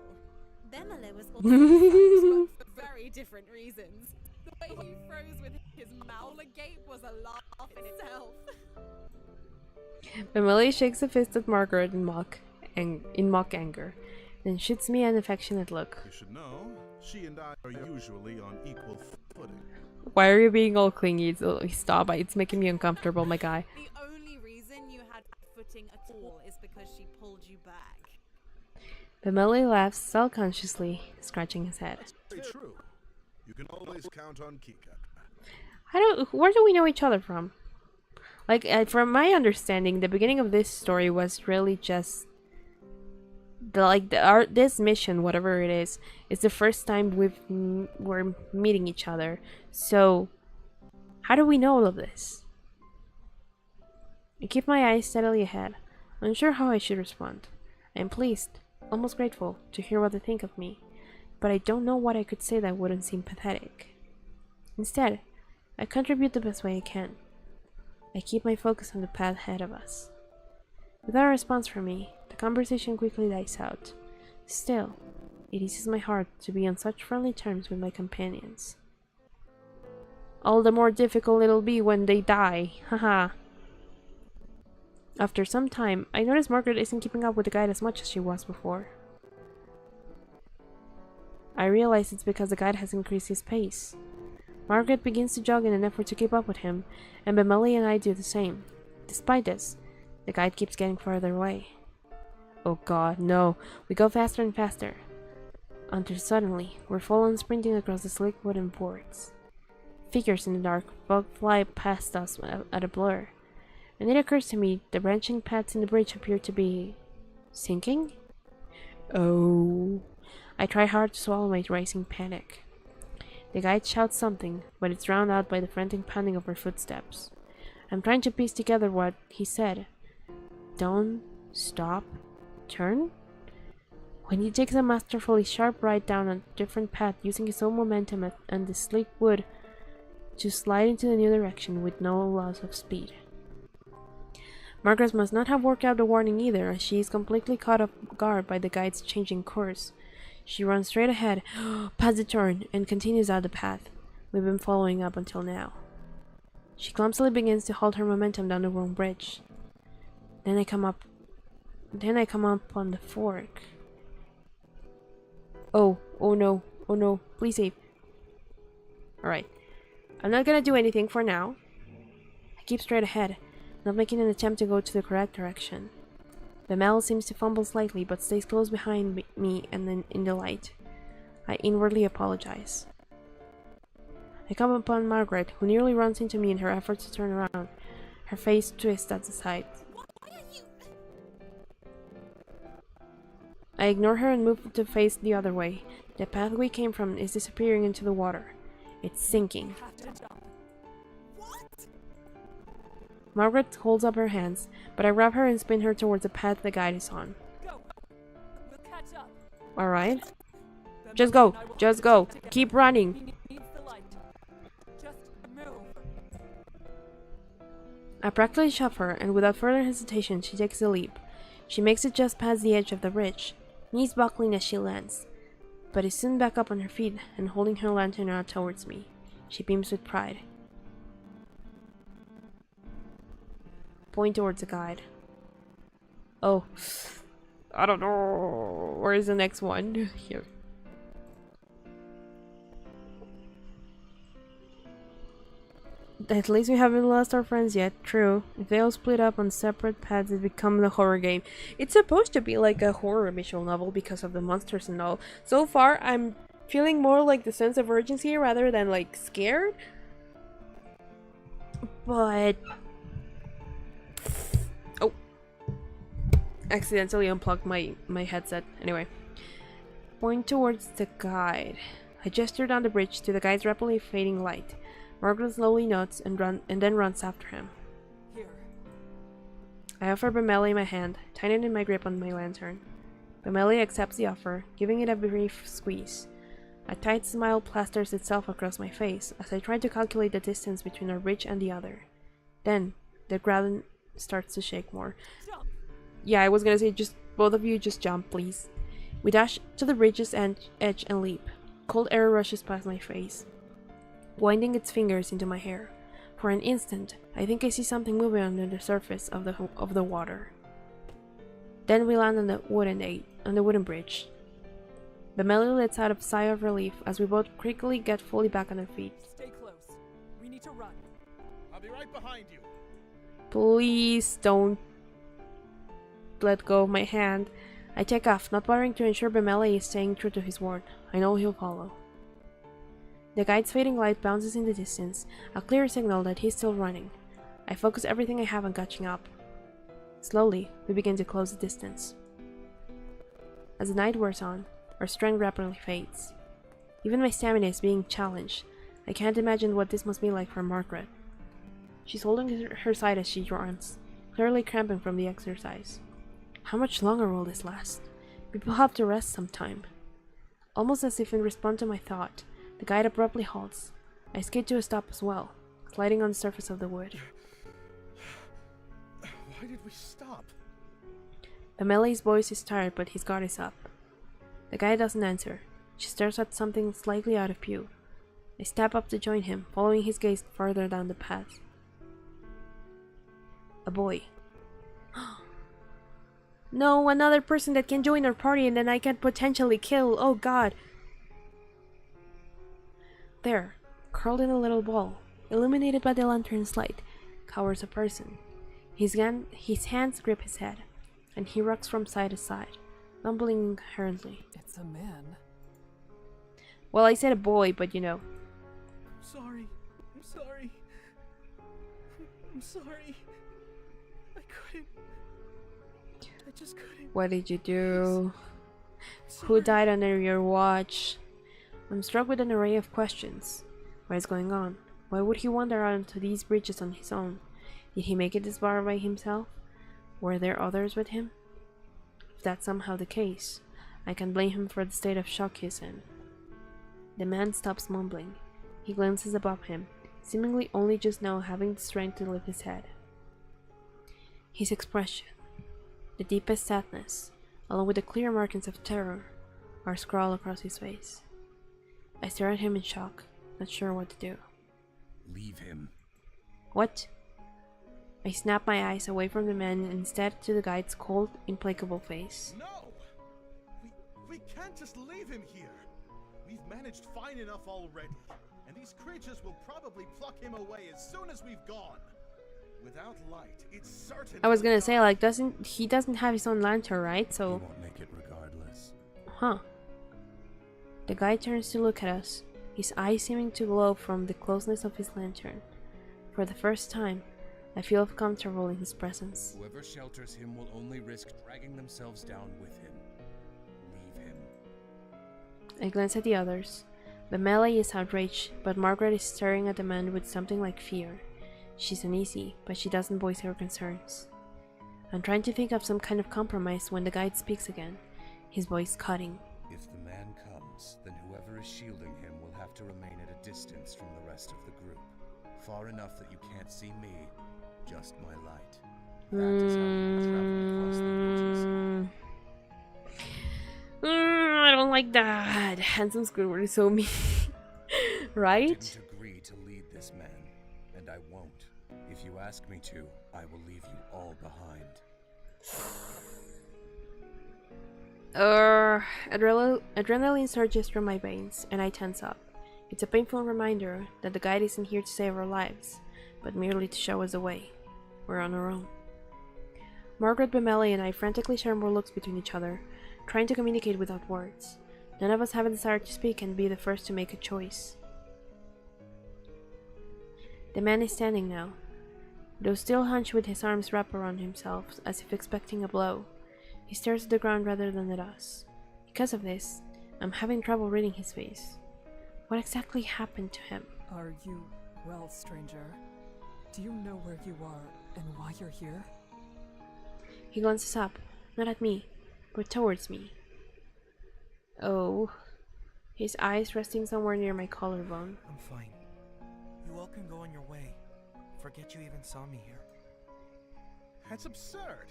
Bemele was also a sight, but for very different reasons. The way he froze with his mouth agape was a laugh in itself. Bemele shakes a fist at Margaret in mock anger, then shoots me an affectionate look. You should know, she and I are usually on equal footing. Why are you being all clingy? Stop, it's making me uncomfortable, my guy. The only reason you had footing at all is because she pulled you back. Bemele laughs self-consciously, scratching his head. Very true. You can always count on Kika. Where do we know each other from? Like, from my understanding, the beginning of this story was really just this mission, whatever it is the first time we're meeting each other. So, how do we know all of this? I keep my eyes steadily ahead, unsure how I should respond. I am pleased, almost grateful, to hear what they think of me, but I don't know what I could say that wouldn't seem pathetic. Instead, I contribute the best way I can. I keep my focus on the path ahead of us. Without a response from me, the conversation quickly dies out. Still, It eases my heart to be on such friendly terms with my companions. All the more difficult it'll be when they die, haha. After some time, I notice Margaret isn't keeping up with the guide as much as she was before. I realize it's because the guide has increased his pace. Margaret begins to jog in an effort to keep up with him, and Bemeli and I do the same. Despite this, the guide keeps getting farther away. Oh god, no. We go faster and faster. Until suddenly, we're full on sprinting across the slick wooden boards. Figures in the dark fly past us at a blur. And it occurs to me the branching paths in the bridge appear to be... sinking? Oh... I try hard to swallow my rising panic. The guide shouts something, but it's drowned out by the frantic pounding of her footsteps. I'm trying to piece together what he said. Don't stop, turn? When he takes a masterfully sharp right down a different path using his own momentum and the slick wood to slide into the new direction with no loss of speed. Margaret must not have worked out the warning either, as she is completely caught off guard by the guide's changing course. She runs straight ahead, past the turn, and continues out the path we've been following up until now. She clumsily begins to hold her momentum down the wrong bridge. Then I come up on the fork. Oh no, please save. Alright, I'm not gonna do anything for now. I keep straight ahead, not making an attempt to go to the correct direction. The Mel seems to fumble slightly, but stays close behind me and then in the light. I inwardly apologize. I come upon Margaret, who nearly runs into me in her efforts to turn around. Her face twists at the sight. I ignore her and move to face the other way. The path we came from is disappearing into the water. It's sinking. Margaret holds up her hands, but I grab her and spin her towards the path the guide is on. Alright. Just go, keep running. I practically shove her, and without further hesitation she takes the leap. She makes it just past the edge of the bridge, knees buckling as she lands, but is soon back up on her feet and holding her lantern out towards me. She beams with pride. Point towards the guide. Oh, I don't know. Where is the next one? Here. At least we haven't lost our friends yet. True. If they all split up on separate paths, it becomes a horror game. It's supposed to be like a horror visual novel because of the monsters and all. So far, I'm feeling more like the sense of urgency rather than like scared. But... oh. Accidentally unplugged my headset. Anyway. Point towards the guide. I gesture down the bridge to the guide's rapidly fading light. Margaret slowly nods and then runs after him. Here. I offer Bemeli my hand, tightening my grip on my lantern. Bemeli accepts the offer, giving it a brief squeeze. A tight smile plasters itself across my face as I try to calculate the distance between our bridge and the other. Then, the ground starts to shake more. Jump. Yeah, I was gonna say, just both of you just jump, please. We dash to the bridge's edge and leap. Cold air rushes past my face, winding its fingers into my hair. For an instant, I think I see something moving under the surface of the water. Then we land on the wooden bridge. Bemeli lets out a sigh of relief as we both quickly get fully back on our feet. Stay close. We need to run. I'll be right behind you. Please don't let go of my hand. I take off, not bothering to ensure Bemeli is staying true to his word. I know he'll follow. The guide's fading light bounces in the distance, a clear signal that he's still running. I focus everything I have on catching up. Slowly, we begin to close the distance. As the night wears on, our strength rapidly fades. Even my stamina is being challenged. I can't imagine what this must be like for Margaret. She's holding her side as she runs, clearly cramping from the exercise. How much longer will this last? People have to rest sometime. Almost as if in response to my thought, the guide abruptly halts. I skid to a stop as well, sliding on the surface of the wood. Why did we stop? Bemeli's voice is tired, but his guard is up. The guy doesn't answer. She stares at something slightly out of view. I step up to join him, following his gaze farther down the path. A boy. No, another person that can join our party and then I can potentially kill. Oh god. There, curled in a little ball, illuminated by the lantern's light, cowers a person. His hands grip his head, and he rocks from side to side, mumbling incoherently. It's a man. Well, I said a boy, but you know. Sorry. I'm sorry. I'm sorry. I couldn't. I just couldn't. What did you do? Sorry. Who died under your watch? I'm struck with an array of questions. What is going on? Why would he wander out into these bridges on his own? Did he make it this far by himself? Were there others with him? If that's somehow the case, I can blame him for the state of shock he's in. The man stops mumbling. He glances above him, seemingly only just now having the strength to lift his head. His expression, the deepest sadness, along with the clear markings of terror, are scrawled across his face. I stare at him in shock, not sure what to do. Leave him. What? I snap my eyes away from the man and instead to the guide's cold, implacable face. No! We can't just leave him here. We've managed fine enough already, and these creatures will probably pluck him away as soon as we've gone. Without light, it's certain. I was gonna say, like, he doesn't have his own lantern, right? He So, won't make it regardless. huh. The guy turns to look at us, his eyes seeming to glow from the closeness of his lantern. For the first time, I feel comfortable in his presence. Whoever shelters him will only risk dragging themselves down with him. Leave him. I glance at the others. Bemele is outraged, but Margaret is staring at the man with something like fear. She's uneasy, but she doesn't voice her concerns. I'm trying to think of some kind of compromise when the guide speaks again, his voice cutting. If the man comes, then whoever is shielding him will have to remain at a distance from the rest of the group. Far enough that you can't see me, just my light. That is how you travel across the bridges. I don't like that. Handsome Squidward is so mean. Right? Didn't agree to lead this man, and I won't. If you ask me to, I will leave you all behind. Adrenaline surges through my veins, and I tense up. It's a painful reminder that the guide isn't here to save our lives, but merely to show us the way. We're on our own. Margaret, Bemele, and I frantically share more looks between each other, trying to communicate without words. None of us have a desire to speak and be the first to make a choice. The man is standing now, though still hunched with his arms wrapped around himself as if expecting a blow. He stares at the ground rather than at us. Because of this, I'm having trouble reading his face. What exactly happened to him? Are you well, stranger? Do you know where you are and why you're here? He glances up, not at me, but towards me. Oh, his eyes resting somewhere near my collarbone. I'm fine. You all can go on your way. Forget you even saw me here. That's absurd.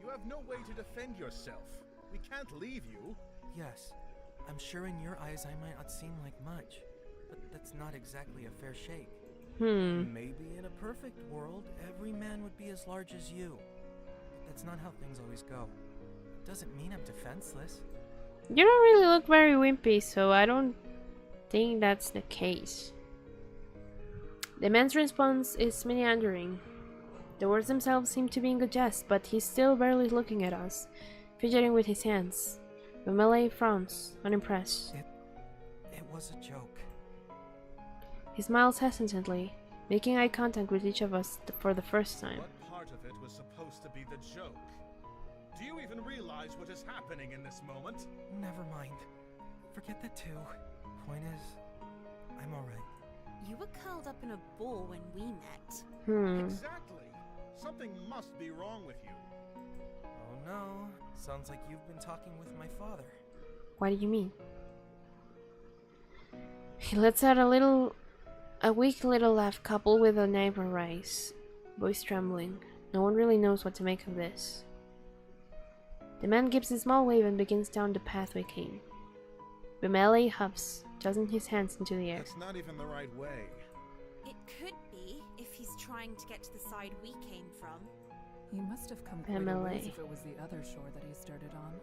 You have no way to defend yourself. We can't leave you. Yes, I'm sure in your eyes I might not seem like much, but that's not exactly a fair shake. Maybe in a perfect world, every man would be as large as you. But that's not how things always go. Doesn't mean I'm defenseless. You don't really look very wimpy, so I don't think that's the case. The man's response is meandering. The words themselves seem to be in good jest, but he's still barely looking at us, fidgeting with his hands. Bemele frowns, unimpressed. It was a joke. He smiles hesitantly, making eye contact with each of us for the first time. What part of it was supposed to be the joke? Do you even realize what is happening in this moment? Never mind. Forget that too. Point is, I'm alright. You were curled up in a ball when we met. Exactly. Something must be wrong with you. Oh no. Sounds like you've been talking with my father. What do you mean? He lets out a weak little laugh coupled with an eyebrow raise, voice trembling. No one really knows what to make of this. The man gives a small wave and begins down the path we came. Bemele huffs, tossing his hands into the air. That's not even the right way. It could be if he's trying to get to the side we came from. He must have come quite a Emily. ways if it was the other shore that he started on.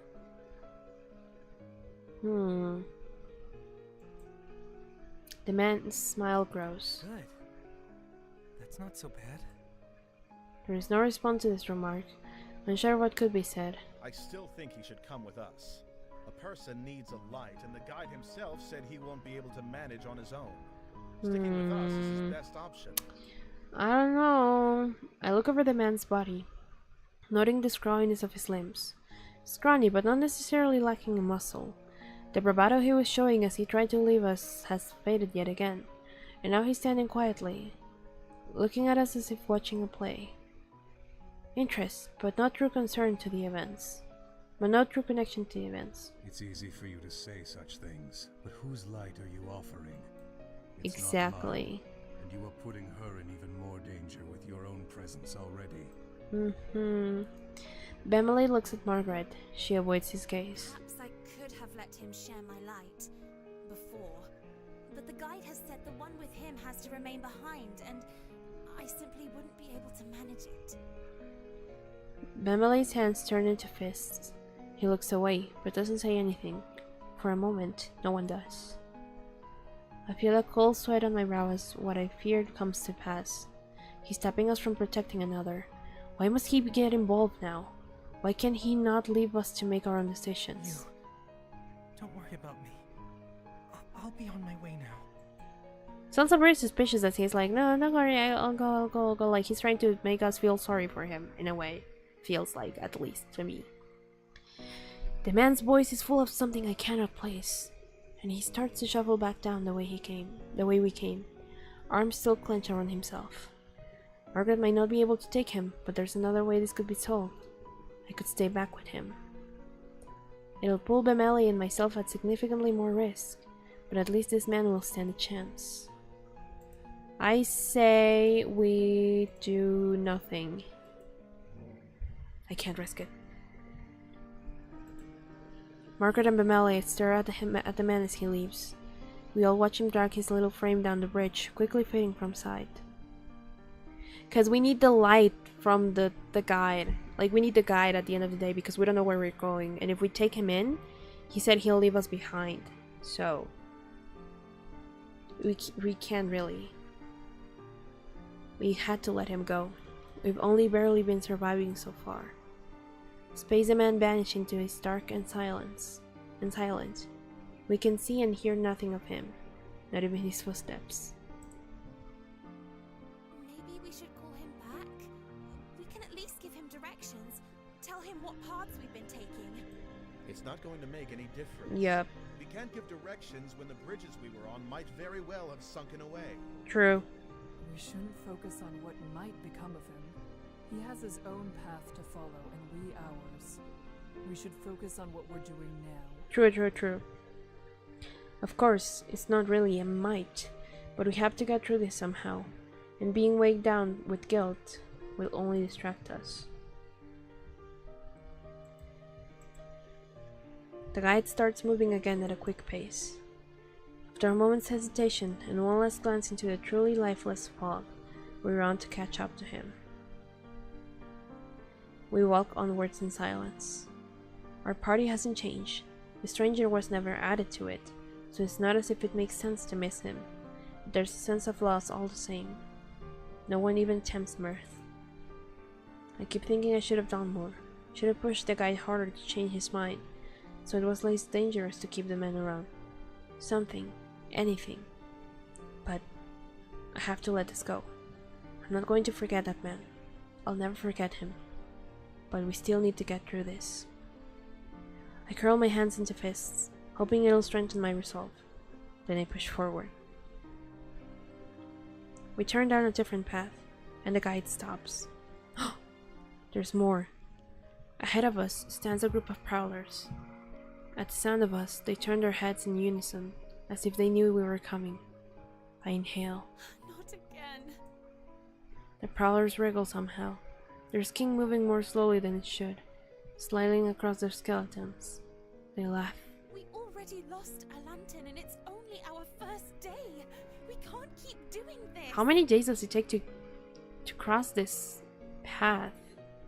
The man's smile grows. Good. That's not so bad. There is no response to this remark. Unsure what could be said. I still think he should come with us. A person needs a light, and the guide himself said he won't be able to manage on his own. Sticking with us is his best option. I don't know. I look over the man's body, noting the scrawniness of his limbs. Scrawny, but not necessarily lacking in muscle. The bravado he was showing as he tried to leave us has faded yet again, and now he's standing quietly, looking at us as if watching a play. Interest, but not true concern to the events. But no true connection to the events. It's easy for you to say such things, but whose light are you offering? It's Exactly. not mine, and you are putting her in even more danger with your own presence already. Bemele looks at Margaret. She avoids his gaze. Perhaps I could have let him share my light before. But the guide has said the one with him has to remain behind, and I simply wouldn't be able to manage it. Bemele's hands turn into fists. He looks away, but doesn't say anything. For a moment, no one does. I feel a cold sweat on my brow as what I feared comes to pass. He's stopping us from protecting another. Why must he get involved now? Why can he not leave us to make our own decisions? Don't worry about me. I'll be on my way now. Sounds very suspicious that he's like, no, don't worry, I'll go. Like he's trying to make us feel sorry for him, in a way. Feels like, at least to me. The man's voice is full of something I cannot place, and he starts to shuffle back down the way we came. Arms still clenched around himself. Margaret might not be able to take him, but there's another way this could be solved. I could stay back with him. It'll pull Bemele and myself at significantly more risk, but at least this man will stand a chance. I say we do nothing. I can't risk it. Margaret and Bemele stare at the man as he leaves. We all watch him drag his little frame down the bridge, quickly fading from sight. Because we need the light from the guide. Like, we need the guide at the end of the day because we don't know where we're going. And if we take him in, he said he'll leave us behind. So, we can't really. We had to let him go. We've only barely been surviving so far. Space the man vanished into his dark and silent. We can see and hear nothing of him, not even his footsteps. Maybe we should call him back. We can at least give him directions. Tell him what paths we've been taking. It's not going to make any difference. Yep. We can't give directions when the bridges we were on might very well have sunken away. True. We shouldn't focus on what might become of him. He has his own path to follow, and we ours. We should focus on what we're doing now. True. Of course, it's not really a might, but we have to get through this somehow, and being weighed down with guilt will only distract us. The guide starts moving again at a quick pace. After a moment's hesitation and one last glance into the truly lifeless fog, we run to catch up to him. We walk onwards in silence. Our party hasn't changed. The stranger was never added to it, so it's not as if it makes sense to miss him. But there's a sense of loss all the same. No one even attempts mirth. I keep thinking I should have done more. Should have pushed the guy harder to change his mind, so it was less dangerous to keep the man around. Something. Anything. But I have to let this go. I'm not going to forget that man. I'll never forget him. But we still need to get through this. I curl my hands into fists, hoping it'll strengthen my resolve. Then I push forward. We turn down a different path, and the guide stops. There's more. Ahead of us stands a group of prowlers. At the sound of us, they turn their heads in unison, as if they knew we were coming. I inhale. Not again. The prowlers wriggle somehow, their skin moving more slowly than it should, sliding across their skeletons. They laugh. We already already lost a lantern and it's only our first day. We can't keep doing this. How many days does it take to cross this path?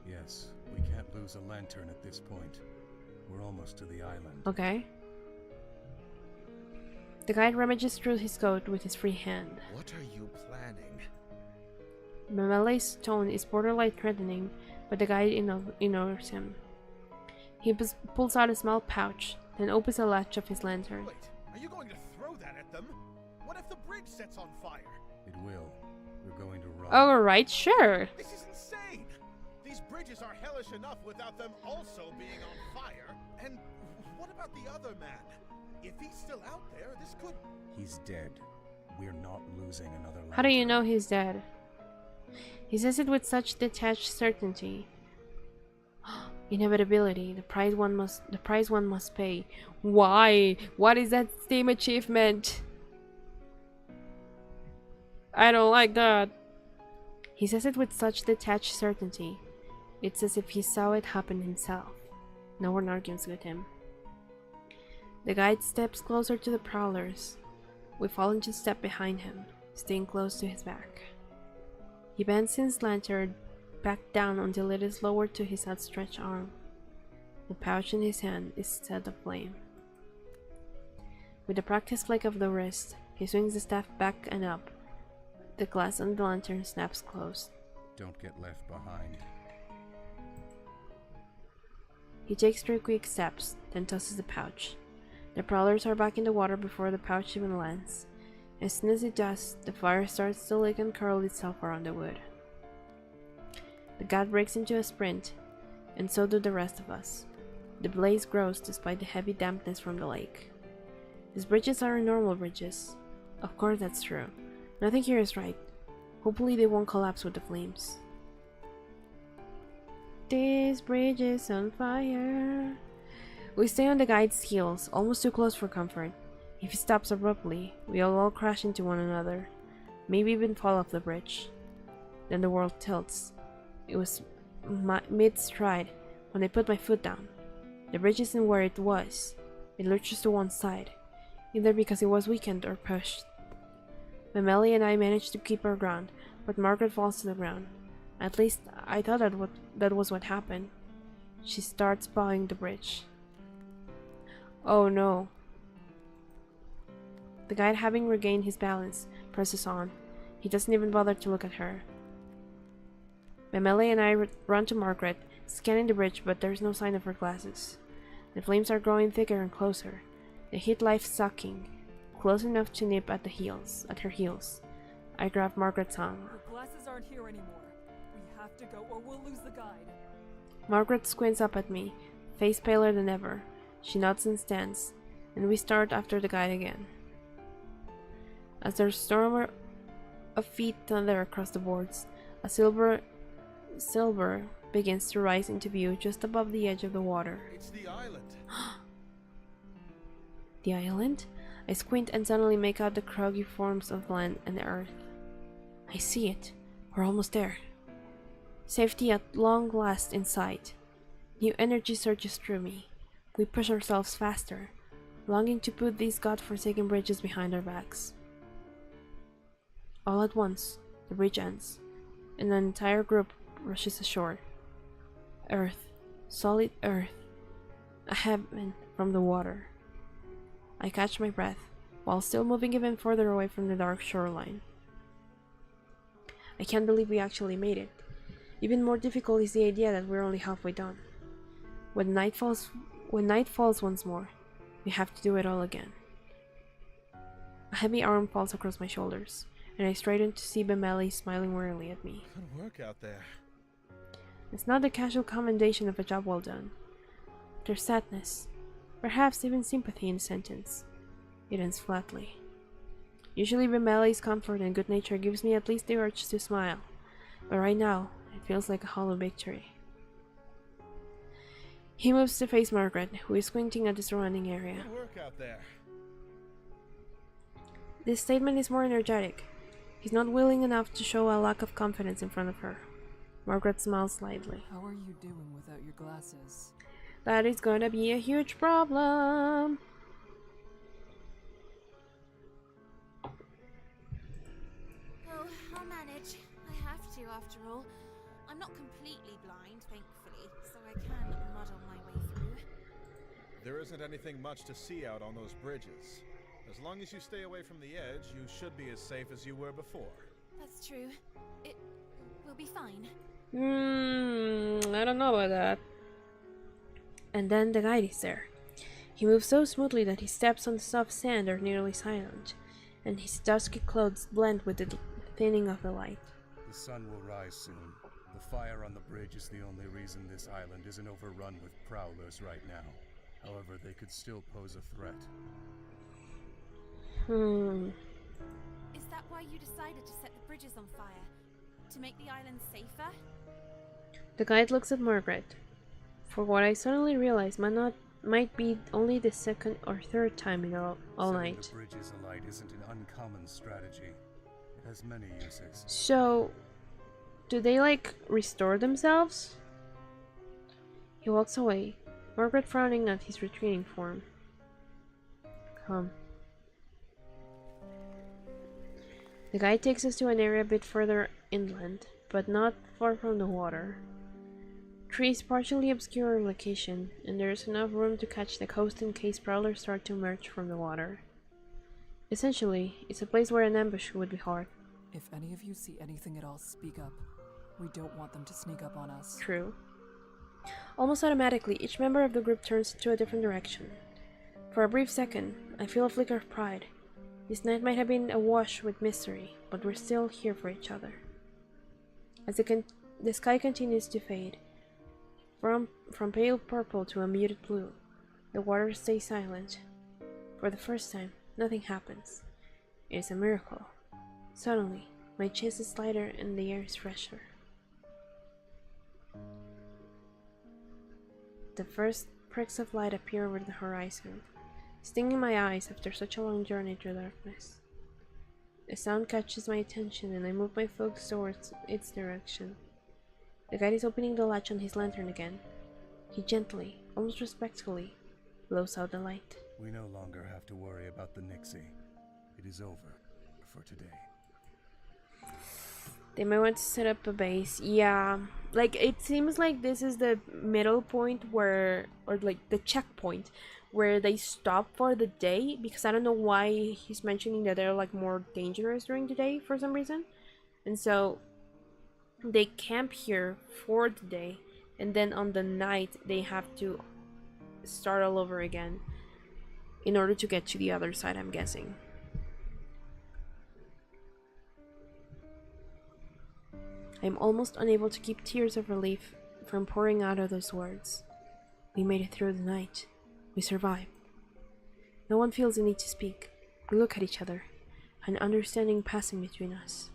Yes, we can't lose a lantern at this point. We're almost to the island. Okay. The guide rummages through his coat with his free hand. What are you planning? Memele's tone is borderline threatening, but the guide ignores him. He pulls out a small pouch, then opens the latch of his lantern. Wait, are you going to throw that at them? What if the bridge sets on fire? It will. We're going to run. Alright, sure. This is insane! These bridges are hellish enough without them also being on fire. And what about the other man? If he's still out there, this could... He's dead. We're not losing another lantern. How do you know he's dead? He says it with such detached certainty. Inevitability, the price one must pay. Why? What is that same achievement? I don't like that. He says it with such detached certainty. It's as if he saw it happen himself. No one argues with him. The guide steps closer to the prowlers. We fall into step behind him, staying close to his back. He bends his lantern back down until it is lowered to his outstretched arm. The pouch in his hand is set aflame. With a practiced flick of the wrist, he swings the staff back and up. The glass on the lantern snaps closed. Don't get left behind. He takes 3 quick steps, then tosses the pouch. The prowlers are back in the water before the pouch even lands. As soon as it does, the fire starts to lick and curl itself around the wood. The guide breaks into a sprint, and so do the rest of us. The blaze grows despite the heavy dampness from the lake. These bridges aren't normal bridges. Of course that's true. Nothing here is right. Hopefully they won't collapse with the flames. This bridge is on fire. We stay on the guide's heels, almost too close for comfort. If he stops abruptly, we'll all crash into one another, maybe even fall off the bridge. Then the world tilts. It was mid-stride when I put my foot down. The bridge isn't where it was. It lurches to one side, either because it was weakened or pushed. Memele and I managed to keep our ground, but Margaret falls to the ground. At least, I thought that was what happened. She starts pawing the bridge. Oh no. The guide, having regained his balance, presses on. He doesn't even bother to look at her. Memele and I run to Margaret, scanning the bridge, but there's no sign of her glasses. The flames are growing thicker and closer, the heat life sucking, close enough to nip at her heels. I grab Margaret's arm. Her glasses aren't here anymore. We have to go or we'll lose the guide. Margaret squints up at me, face paler than ever. She nods and stands, and we start after the guide again. As their storm of feet thunder across the boards, a silver begins to rise into view just above the edge of the water. It's the island. The island? I squint and suddenly make out the craggy forms of land and earth. I see it. We're almost there. Safety at long last in sight. New energy surges through me. We push ourselves faster, longing to put these god-forsaken bridges behind our backs. All at once, the bridge ends, and an entire group rushes ashore. Earth, solid earth, a heaven from the water. I catch my breath, while still moving even further away from the dark shoreline. I can't believe we actually made it. Even more difficult is the idea that we're only halfway done. When night falls once more, we have to do it all again. A heavy arm falls across my shoulders, and I straighten to see Memele smiling wearily at me. Good work out there. It's not the casual commendation of a job well done. There's sadness, perhaps even sympathy in the sentence. It ends flatly. Usually Memele's comfort and good nature gives me at least the urge to smile, but right now it feels like a hollow victory. He moves to face Margaret, who is squinting at the surrounding area. Good work out there. This statement is more energetic. He's not willing enough to show a lack of confidence in front of her. Margaret smiles slightly. How are you doing without your glasses? That is going to be a huge problem. after all. I'm not completely blind, thankfully, so I can muddle my way through. There isn't anything much to see out on those bridges. As long as you stay away from the edge, you should be as safe as you were before. That's true. It will be fine. I don't know about that. And then the guide is there. He moves so smoothly that his steps on the soft sand are nearly silent, and his dusky clothes blend with the thinning of the light. The sun will rise soon. The fire on the bridge is the only reason this island isn't overrun with prowlers right now. However, they could still pose a threat. Is that why you decided to set the bridges on fire? To make the island safer? The guide looks at Margaret. For what I suddenly realize might be only the second or third time in all night. Setting the bridges alight isn't an uncommon strategy. It has many uses. So, do they like restore themselves? He walks away, Margaret frowning at his retreating form. Come. The guide takes us to an area a bit further inland, but not far from the water. Trees partially obscure our location, and there is enough room to catch the coast in case prowlers start to emerge from the water. Essentially, it's a place where an ambush would be hard. If any of you see anything at all, speak up. We don't want them to sneak up on us. True. Almost automatically, each member of the group turns to a different direction. For a brief second, I feel a flicker of pride. This night might have been awash with mystery, but we're still here for each other. As the sky continues to fade, from pale purple to a muted blue, the water stays silent. For the first time, nothing happens. It is a miracle. Suddenly, my chest is lighter and the air is fresher. The first pricks of light appear over the horizon, stinging my eyes after such a long journey through darkness. A sound catches my attention and I move my focus towards its direction. The guide is opening the latch on his lantern again. He gently, almost respectfully, blows out the light. We no longer have to worry about the Nixie. It is over for today. They might want to set up a base. Yeah, like it seems like this is the middle point where, or like the checkpoint where they stop for the day, because I don't know why he's mentioning that they're like more dangerous during the day for some reason. And so they camp here for the day, and then on the night they have to start all over again in order to get to the other side, I'm guessing. I'm almost unable to keep tears of relief from pouring out of those words. We made it through the night. We survived. No one feels the need to speak. We look at each other, an understanding passing between us.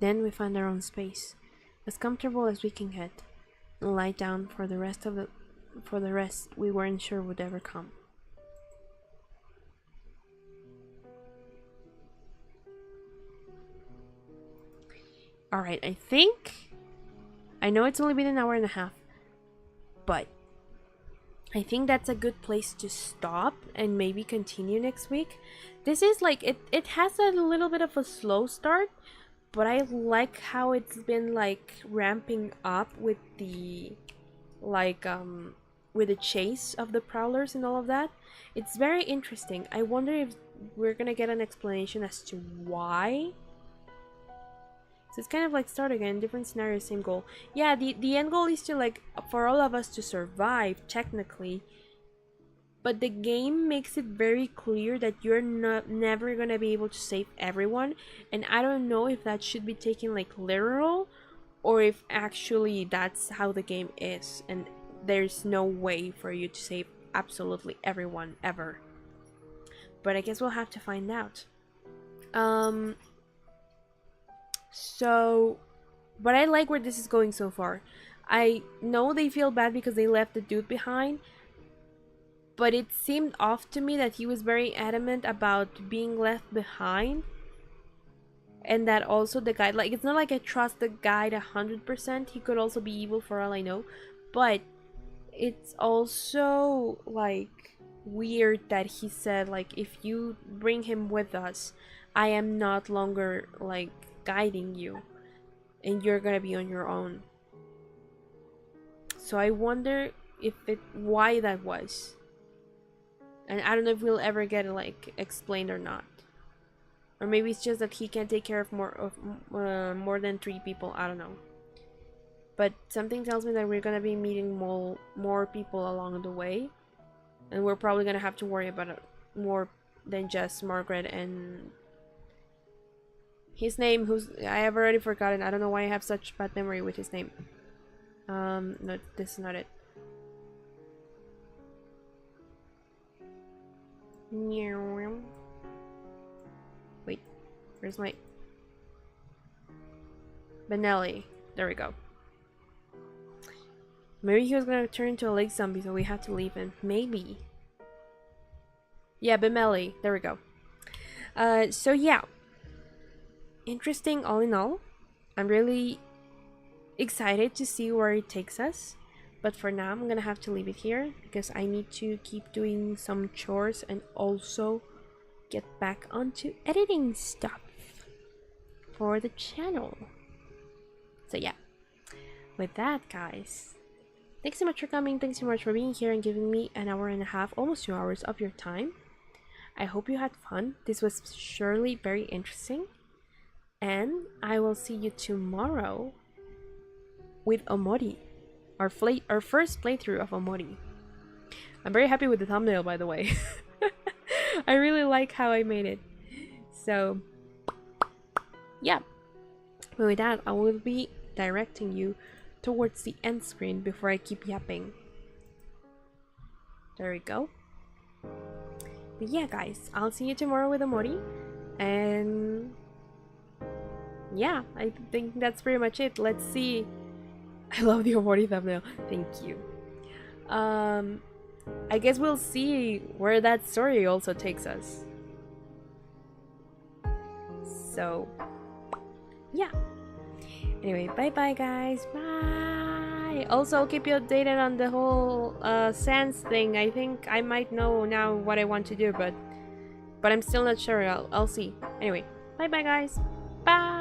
Then we find our own space, as comfortable as we can get, and lie down for the rest we weren't sure would ever come. Alright, I know it's only been an hour and a half, but I think that's a good place to stop and maybe continue next week. This is like, it has a little bit of a slow start, but I like how it's been like ramping up with the with the chase of the prowlers and all of that. It's very interesting. I wonder if we're gonna get an explanation as to why. So it's kind of like start again, different scenario, same goal. Yeah, the end goal is to like for all of us to survive technically, but the game makes it very clear that you're never gonna be able to save everyone, and I don't know if that should be taken like literal, or if actually that's how the game is and there's no way for you to save absolutely everyone ever. But I guess we'll have to find out. So, but I like where this is going so far. I know they feel bad because they left the dude behind, but it seemed off to me that he was very adamant about being left behind, and that also the guy, like, it's not like I trust the guy 100%. He could also be evil for all I know, but it's also like weird that he said like, if you bring him with us, I am not longer like guiding you and you're gonna be on your own. So I wonder if why that was. And I don't know if we'll ever get it like explained or not. Or maybe it's just that he can't take care of more than 3 people. I don't know. But something tells me that we're gonna be meeting more people along the way, and we're probably gonna have to worry about it more than just Margaret and his name, who's I have already forgotten. I don't know why I have such bad memory with his name. No, this is not it. Wait, where's my Benelli? There we go. Maybe he was gonna turn into a lake zombie, so we had to leave him. Maybe. Yeah, Benelli. There we go. So yeah. Interesting all in all. I'm really excited to see where it takes us. But for now, I'm gonna have to leave it here because I need to keep doing some chores and also get back onto editing stuff for the channel. So yeah. With that, guys, thanks so much for coming. Thanks so much for being here and giving me an hour and a half, almost 2 hours of your time. I hope you had fun. This was surely very interesting. And I will see you tomorrow with Omori. Our first playthrough of Omori. I'm very happy with the thumbnail, by the way. I really like how I made it. So, yeah. But with that, I will be directing you towards the end screen before I keep yapping. There we go. But yeah, guys, I'll see you tomorrow with Omori. And yeah, I think that's pretty much it. Let's see. I love the Omori thumbnail. Thank you. I guess we'll see where that story also takes us. So, yeah. Anyway, bye-bye, guys. Bye! Also, I'll keep you updated on the whole Sans thing. I think I might know now what I want to do, but I'm still not sure. I'll see. Anyway, bye-bye, guys. Bye!